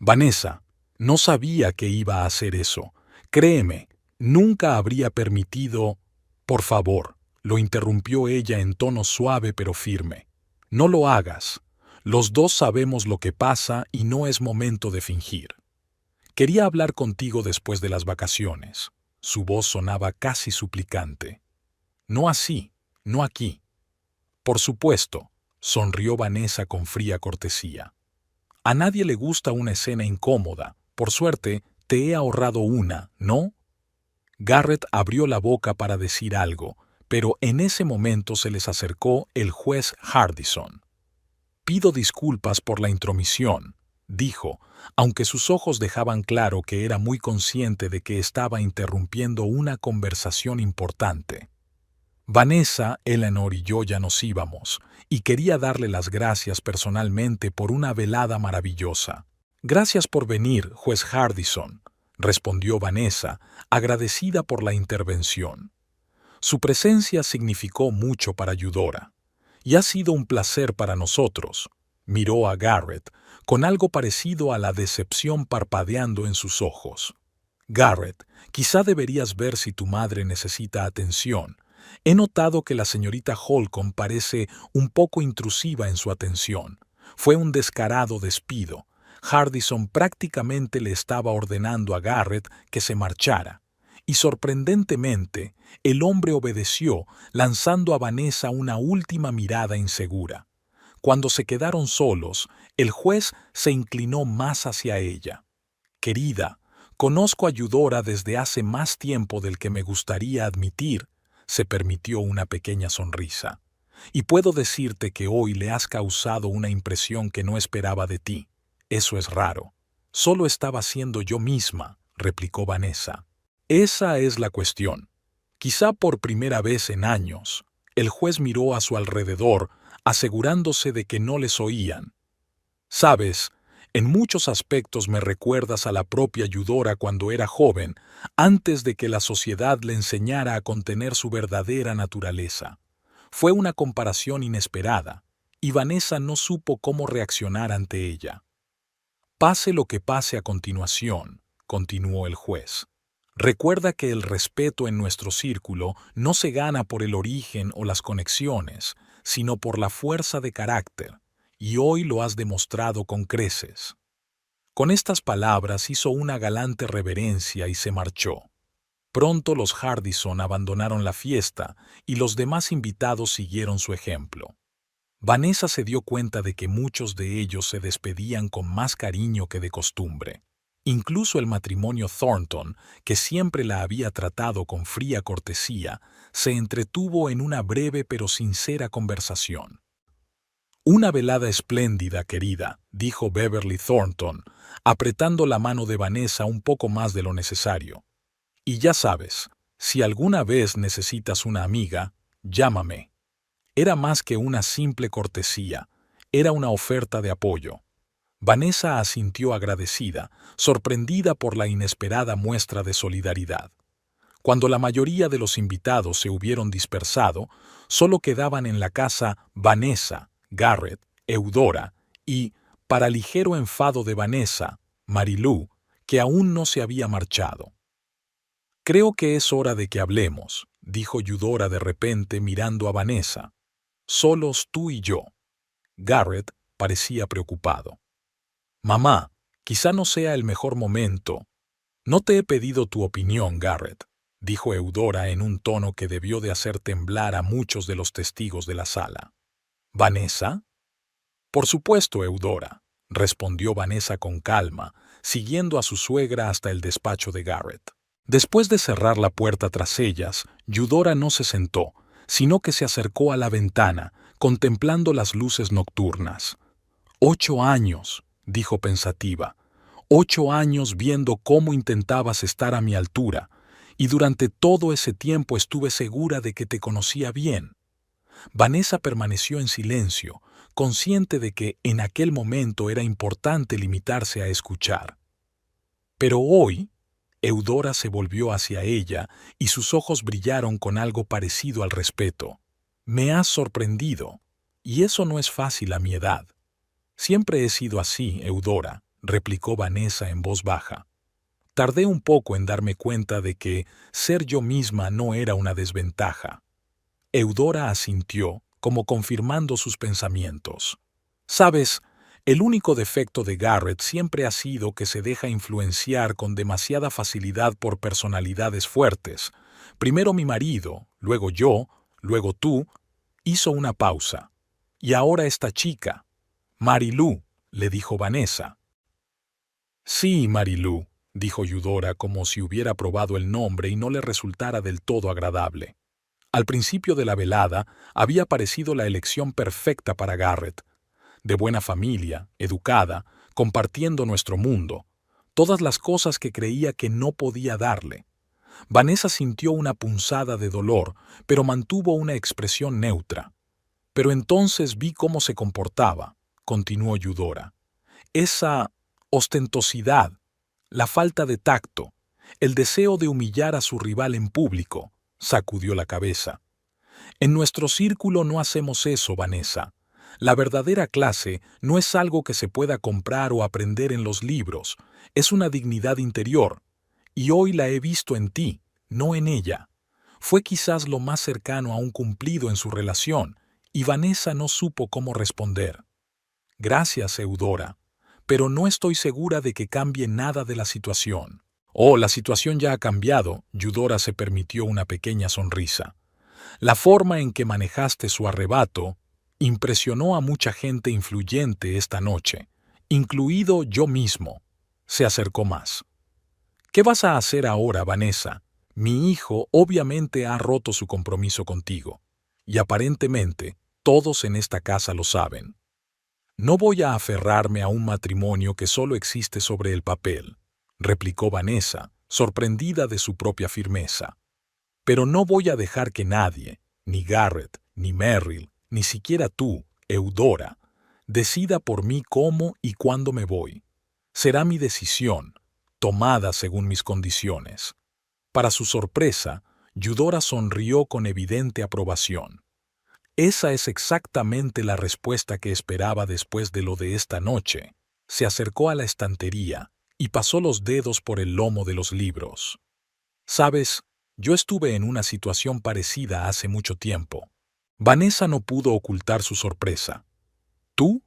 «Vanessa, no sabía que iba a hacer eso. Créeme, nunca habría permitido...». «Por favor», lo interrumpió ella en tono suave pero firme. No lo hagas. Los dos sabemos lo que pasa y no es momento de fingir. Quería hablar contigo después de las vacaciones. Su voz sonaba casi suplicante. No así, no aquí. Por supuesto, sonrió Vanessa con fría cortesía. A nadie le gusta una escena incómoda. Por suerte, te he ahorrado una, ¿no? Garrett abrió la boca para decir algo, pero en ese momento se les acercó el juez Hardison. Pido disculpas por la intromisión, dijo, aunque sus ojos dejaban claro que era muy consciente de que estaba interrumpiendo una conversación importante. Vanessa, Eleanor y yo ya nos íbamos, y quería darle las gracias personalmente por una velada maravillosa. Gracias por venir, juez Hardison, respondió Vanessa, agradecida por la intervención. Su presencia significó mucho para Eudora. Y ha sido un placer para nosotros. Miró a Garrett, con algo parecido a la decepción parpadeando en sus ojos. Garrett, quizá deberías ver si tu madre necesita atención. He notado que la señorita Holcomb parece un poco intrusiva en su atención. Fue un descarado despido. Hardison prácticamente le estaba ordenando a Garrett que se marchara. Y sorprendentemente, el hombre obedeció, lanzando a Vanessa una última mirada insegura. Cuando se quedaron solos, el juez se inclinó más hacia ella. Querida, conozco a Eudora desde hace más tiempo del que me gustaría admitir, se permitió una pequeña sonrisa. Y puedo decirte que hoy le has causado una impresión que no esperaba de ti. Eso es raro. Solo estaba siendo yo misma, replicó Vanessa. Esa es la cuestión. Quizá por primera vez en años, el juez miró a su alrededor, asegurándose de que no les oían. Sabes, en muchos aspectos me recuerdas a la propia Eudora cuando era joven, antes de que la sociedad le enseñara a contener su verdadera naturaleza. Fue una comparación inesperada, y Vanessa no supo cómo reaccionar ante ella. Pase lo que pase a continuación, continuó el juez. Recuerda que el respeto en nuestro círculo no se gana por el origen o las conexiones, sino por la fuerza de carácter, y hoy lo has demostrado con creces. Con estas palabras hizo una galante reverencia y se marchó. Pronto los Hardison abandonaron la fiesta y los demás invitados siguieron su ejemplo. Vanessa se dio cuenta de que muchos de ellos se despedían con más cariño que de costumbre. Incluso el matrimonio Thornton, que siempre la había tratado con fría cortesía, se entretuvo en una breve pero sincera conversación. Una velada espléndida, querida, dijo Beverly Thornton, apretando la mano de Vanessa un poco más de lo necesario. Y ya sabes, si alguna vez necesitas una amiga, llámame. Era más que una simple cortesía, era una oferta de apoyo. Vanessa asintió agradecida, sorprendida por la inesperada muestra de solidaridad. Cuando la mayoría de los invitados se hubieron dispersado, solo quedaban en la casa Vanessa, Garrett, Eudora y, para ligero enfado de Vanessa, Marilú, que aún no se había marchado. Creo que es hora de que hablemos, dijo Eudora de repente mirando a Vanessa. Solos tú y yo. Garrett parecía preocupado. Mamá, quizá no sea el mejor momento. No te he pedido tu opinión, Garrett, dijo Eudora en un tono que debió de hacer temblar a muchos de los testigos de la sala. ¿Vanessa? Por supuesto, Eudora, respondió Vanessa con calma, siguiendo a su suegra hasta el despacho de Garrett. Después de cerrar la puerta tras ellas, Eudora no se sentó, sino que se acercó a la ventana, contemplando las luces nocturnas. 8 años, dijo pensativa, 8 años viendo cómo intentabas estar a mi altura, y durante todo ese tiempo estuve segura de que te conocía bien. Vanessa permaneció en silencio, consciente de que en aquel momento era importante limitarse a escuchar. Pero hoy, Eudora se volvió hacia ella y sus ojos brillaron con algo parecido al respeto. Me has sorprendido, y eso no es fácil a mi edad. Siempre he sido así, Eudora, replicó Vanessa en voz baja. Tardé un poco en darme cuenta de que ser yo misma no era una desventaja. Eudora asintió, como confirmando sus pensamientos. Sabes, el único defecto de Garrett siempre ha sido que se deja influenciar con demasiada facilidad por personalidades fuertes. Primero mi marido, luego yo, luego tú. Hizo una pausa. Y ahora esta chica. Marilú, le dijo Vanessa. Sí, Marilú, dijo Eudora como si hubiera probado el nombre y no le resultara del todo agradable. Al principio de la velada había parecido la elección perfecta para Garrett. De buena familia, educada, compartiendo nuestro mundo, todas las cosas que creía que no podía darle. Vanessa sintió una punzada de dolor, pero mantuvo una expresión neutra. Pero entonces vi cómo se comportaba, continuó Eudora. Esa ostentosidad, la falta de tacto, el deseo de humillar a su rival en público, sacudió la cabeza. En nuestro círculo no hacemos eso, Vanessa. La verdadera clase no es algo que se pueda comprar o aprender en los libros, es una dignidad interior. Y hoy la he visto en ti, no en ella. Fue quizás lo más cercano a un cumplido en su relación, y Vanessa no supo cómo responder. Gracias, Eudora, pero no estoy segura de que cambie nada de la situación. Oh, la situación ya ha cambiado, Eudora se permitió una pequeña sonrisa. La forma en que manejaste su arrebato impresionó a mucha gente influyente esta noche, incluido yo mismo. Se acercó más. ¿Qué vas a hacer ahora, Vanessa? Mi hijo obviamente ha roto su compromiso contigo, y aparentemente todos en esta casa lo saben. No voy a aferrarme a un matrimonio que solo existe sobre el papel, replicó Vanessa, sorprendida de su propia firmeza. Pero no voy a dejar que nadie, ni Garrett, ni Merrill, ni siquiera tú, Eudora, decida por mí cómo y cuándo me voy. Será mi decisión, tomada según mis condiciones. Para su sorpresa, Eudora sonrió con evidente aprobación. Esa es exactamente la respuesta que esperaba después de lo de esta noche. Se acercó a la estantería y pasó los dedos por el lomo de los libros. Sabes, yo estuve en una situación parecida hace mucho tiempo. Vanessa no pudo ocultar su sorpresa. ¿Tú?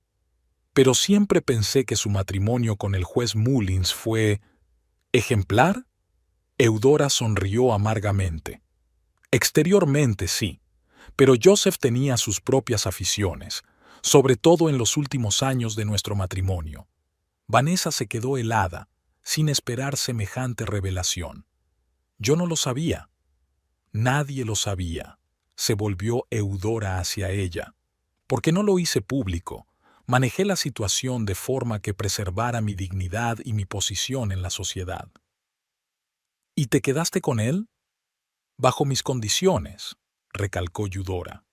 Pero siempre pensé que su matrimonio con el juez Mullins fue... ¿ejemplar? Eudora sonrió amargamente. Exteriormente sí, pero Joseph tenía sus propias aficiones, sobre todo en los últimos años de nuestro matrimonio. Vanessa se quedó helada, sin esperar semejante revelación. Yo no lo sabía. Nadie lo sabía. Se volvió Eudora hacia ella. Porque no lo hice público. Manejé la situación de forma que preservara mi dignidad y mi posición en la sociedad. ¿Y te quedaste con él? Bajo mis condiciones, recalcó Eudora.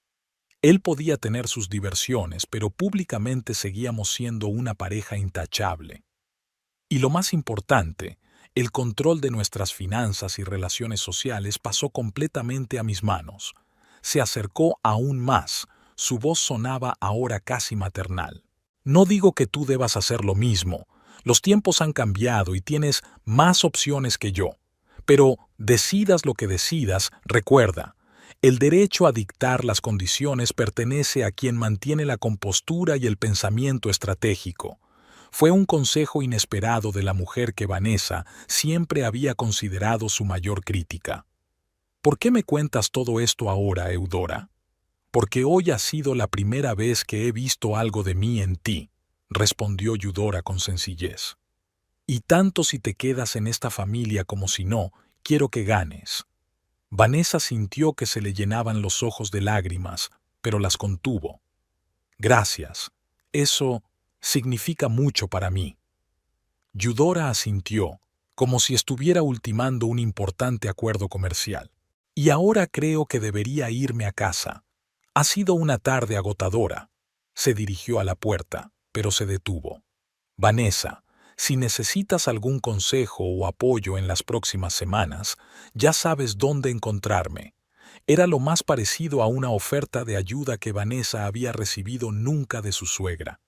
Él podía tener sus diversiones, pero públicamente seguíamos siendo una pareja intachable. Y lo más importante, el control de nuestras finanzas y relaciones sociales pasó completamente a mis manos. Se acercó aún más, su voz sonaba ahora casi maternal. No digo que tú debas hacer lo mismo, los tiempos han cambiado y tienes más opciones que yo. Pero decidas lo que decidas, recuerda, el derecho a dictar las condiciones pertenece a quien mantiene la compostura y el pensamiento estratégico. Fue un consejo inesperado de la mujer que Vanessa siempre había considerado su mayor crítica. ¿Por qué me cuentas todo esto ahora, Eudora? Porque hoy ha sido la primera vez que he visto algo de mí en ti, respondió Eudora con sencillez. Y tanto si te quedas en esta familia como si no, quiero que ganes. Vanessa sintió que se le llenaban los ojos de lágrimas, pero las contuvo. Gracias. Eso significa mucho para mí. Eudora asintió, como si estuviera ultimando un importante acuerdo comercial. Y ahora creo que debería irme a casa. Ha sido una tarde agotadora. Se dirigió a la puerta, pero se detuvo. Vanessa, si necesitas algún consejo o apoyo en las próximas semanas, ya sabes dónde encontrarme. Era lo más parecido a una oferta de ayuda que Vanessa había recibido nunca de su suegra.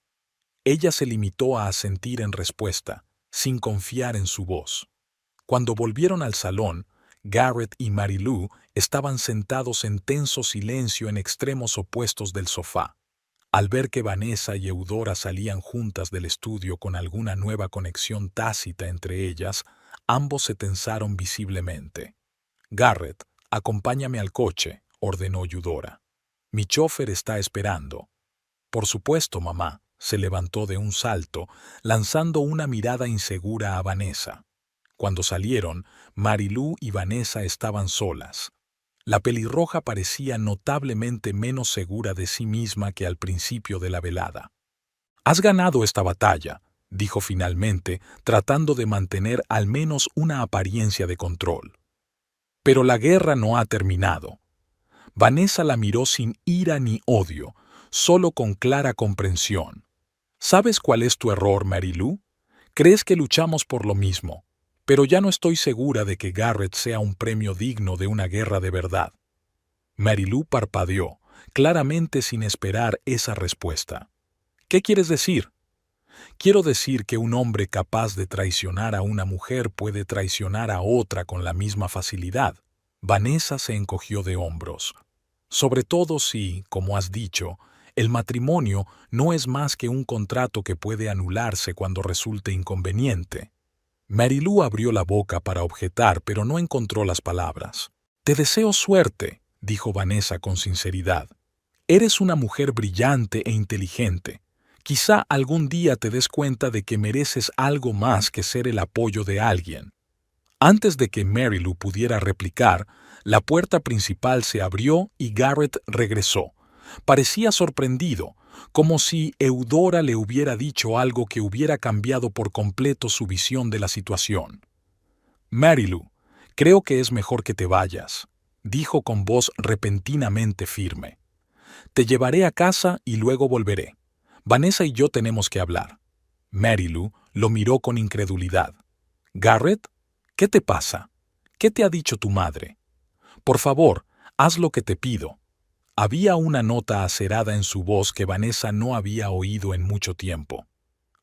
Ella se limitó a asentir en respuesta, sin confiar en su voz. Cuando volvieron al salón, Garrett y Marilou estaban sentados en tenso silencio en extremos opuestos del sofá. Al ver que Vanessa y Eudora salían juntas del estudio con alguna nueva conexión tácita entre ellas, ambos se tensaron visiblemente. «Garrett, acompáñame al coche», ordenó Eudora. «Mi chofer está esperando». «Por supuesto, mamá», se levantó de un salto, lanzando una mirada insegura a Vanessa. Cuando salieron, Marilou y Vanessa estaban solas. La pelirroja parecía notablemente menos segura de sí misma que al principio de la velada. «Has ganado esta batalla», dijo finalmente, tratando de mantener al menos una apariencia de control. «Pero la guerra no ha terminado». Vanessa la miró sin ira ni odio, solo con clara comprensión. «¿Sabes cuál es tu error, Marilou? Crees que luchamos por lo mismo, pero ya no estoy segura de que Garrett sea un premio digno de una guerra de verdad». Marilou parpadeó, claramente sin esperar esa respuesta. «¿Qué quieres decir?» «Quiero decir que un hombre capaz de traicionar a una mujer puede traicionar a otra con la misma facilidad». Vanessa se encogió de hombros. «Sobre todo si, como has dicho, el matrimonio no es más que un contrato que puede anularse cuando resulte inconveniente». Marilou abrió la boca para objetar, pero no encontró las palabras. «Te deseo suerte», dijo Vanessa con sinceridad. «Eres una mujer brillante e inteligente. Quizá algún día te des cuenta de que mereces algo más que ser el apoyo de alguien». Antes de que Marilou pudiera replicar, la puerta principal se abrió y Garrett regresó. Parecía sorprendido, como si Eudora le hubiera dicho algo que hubiera cambiado por completo su visión de la situación. «Marilou, creo que es mejor que te vayas», dijo con voz repentinamente firme. «Te llevaré a casa y luego volveré. Vanessa y yo tenemos que hablar». Marilou lo miró con incredulidad. «¿Garrett? ¿Qué te pasa? ¿Qué te ha dicho tu madre? Por favor, haz lo que te pido». Había una nota acerada en su voz que Vanessa no había oído en mucho tiempo.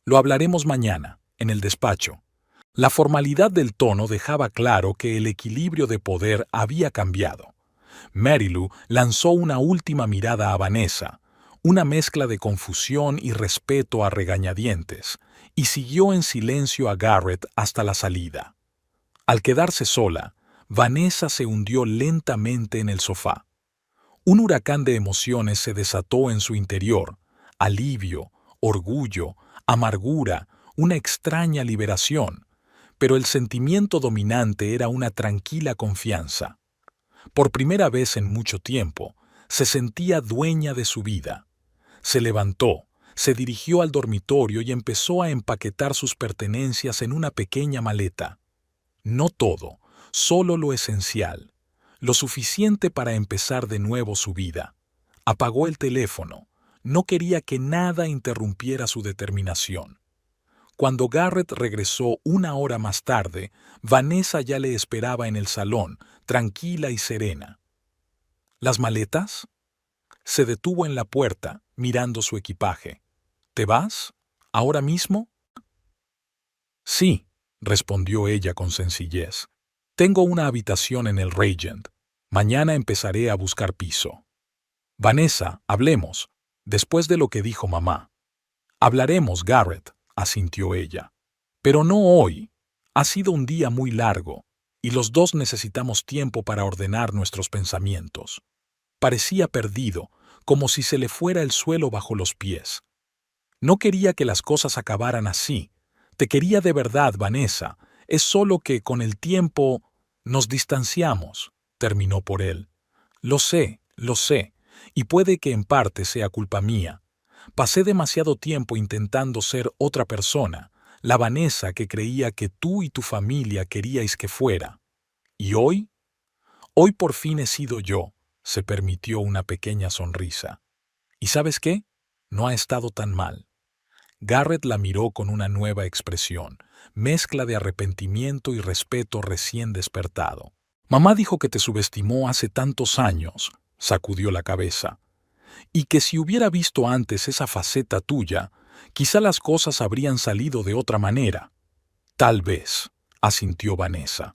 «Lo hablaremos mañana, en el despacho». La formalidad del tono dejaba claro que el equilibrio de poder había cambiado. Marilou lanzó una última mirada a Vanessa, una mezcla de confusión y respeto a regañadientes, y siguió en silencio a Garrett hasta la salida. Al quedarse sola, Vanessa se hundió lentamente en el sofá. Un huracán de emociones se desató en su interior: alivio, orgullo, amargura, una extraña liberación. Pero el sentimiento dominante era una tranquila confianza. Por primera vez en mucho tiempo, se sentía dueña de su vida. Se levantó, se dirigió al dormitorio y empezó a empaquetar sus pertenencias en una pequeña maleta. No todo, solo lo esencial. Lo suficiente para empezar de nuevo su vida. Apagó el teléfono. No quería que nada interrumpiera su determinación. Cuando Garrett regresó una hora más tarde, Vanessa ya le esperaba en el salón, tranquila y serena. ¿Las maletas? Se detuvo en la puerta, mirando su equipaje. ¿Te vas? ¿Ahora mismo? Sí, respondió ella con sencillez. Tengo una habitación en el Regent. Mañana empezaré a buscar piso. Vanessa, hablemos, después de lo que dijo mamá. Hablaremos, Garrett, asintió ella. Pero no hoy. Ha sido un día muy largo, y los dos necesitamos tiempo para ordenar nuestros pensamientos. Parecía perdido, como si se le fuera el suelo bajo los pies. No quería que las cosas acabaran así. Te quería de verdad, Vanessa. Es solo que con el tiempo nos distanciamos, terminó por él. Lo sé, y puede que en parte sea culpa mía. Pasé demasiado tiempo intentando ser otra persona, la Vanessa que creía que tú y tu familia queríais que fuera. ¿Y hoy? Hoy por fin he sido yo, se permitió una pequeña sonrisa. ¿Y sabes qué? No ha estado tan mal. Garrett la miró con una nueva expresión, mezcla de arrepentimiento y respeto recién despertado. Mamá dijo que te subestimó hace tantos años, sacudió la cabeza, y que si hubiera visto antes esa faceta tuya, quizá las cosas habrían salido de otra manera. Tal vez, asintió Vanessa.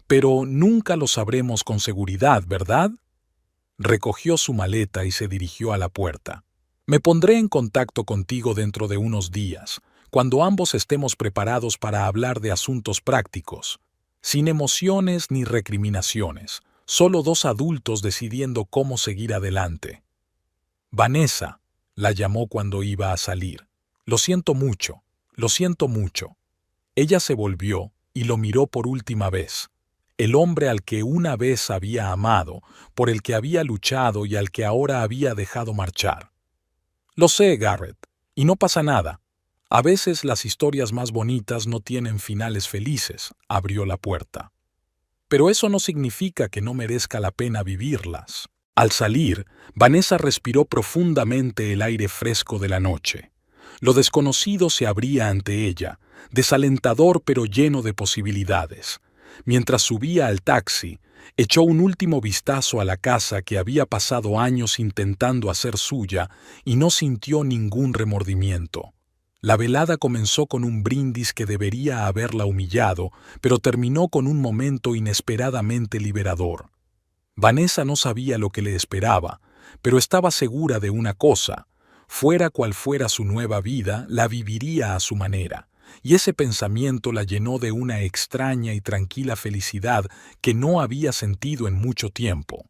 Pero nunca lo sabremos con seguridad, ¿verdad? Recogió su maleta y se dirigió a la puerta. Me pondré en contacto contigo dentro de unos días, cuando ambos estemos preparados para hablar de asuntos prácticos, sin emociones ni recriminaciones, solo dos adultos decidiendo cómo seguir adelante. Vanessa, la llamó cuando iba a salir. Lo siento mucho, lo siento mucho. Ella se volvió y lo miró por última vez. El hombre al que una vez había amado, por el que había luchado y al que ahora había dejado marchar. Lo sé, Garrett, y no pasa nada. A veces las historias más bonitas no tienen finales felices, abrió la puerta. Pero eso no significa que no merezca la pena vivirlas. Al salir, Vanessa respiró profundamente el aire fresco de la noche. Lo desconocido se abría ante ella, desalentador pero lleno de posibilidades. Mientras subía al taxi, echó un último vistazo a la casa que había pasado años intentando hacer suya y no sintió ningún remordimiento. La velada comenzó con un brindis que debería haberla humillado, pero terminó con un momento inesperadamente liberador. Vanessa no sabía lo que le esperaba, pero estaba segura de una cosa: fuera cual fuera su nueva vida, la viviría a su manera, y ese pensamiento la llenó de una extraña y tranquila felicidad que no había sentido en mucho tiempo.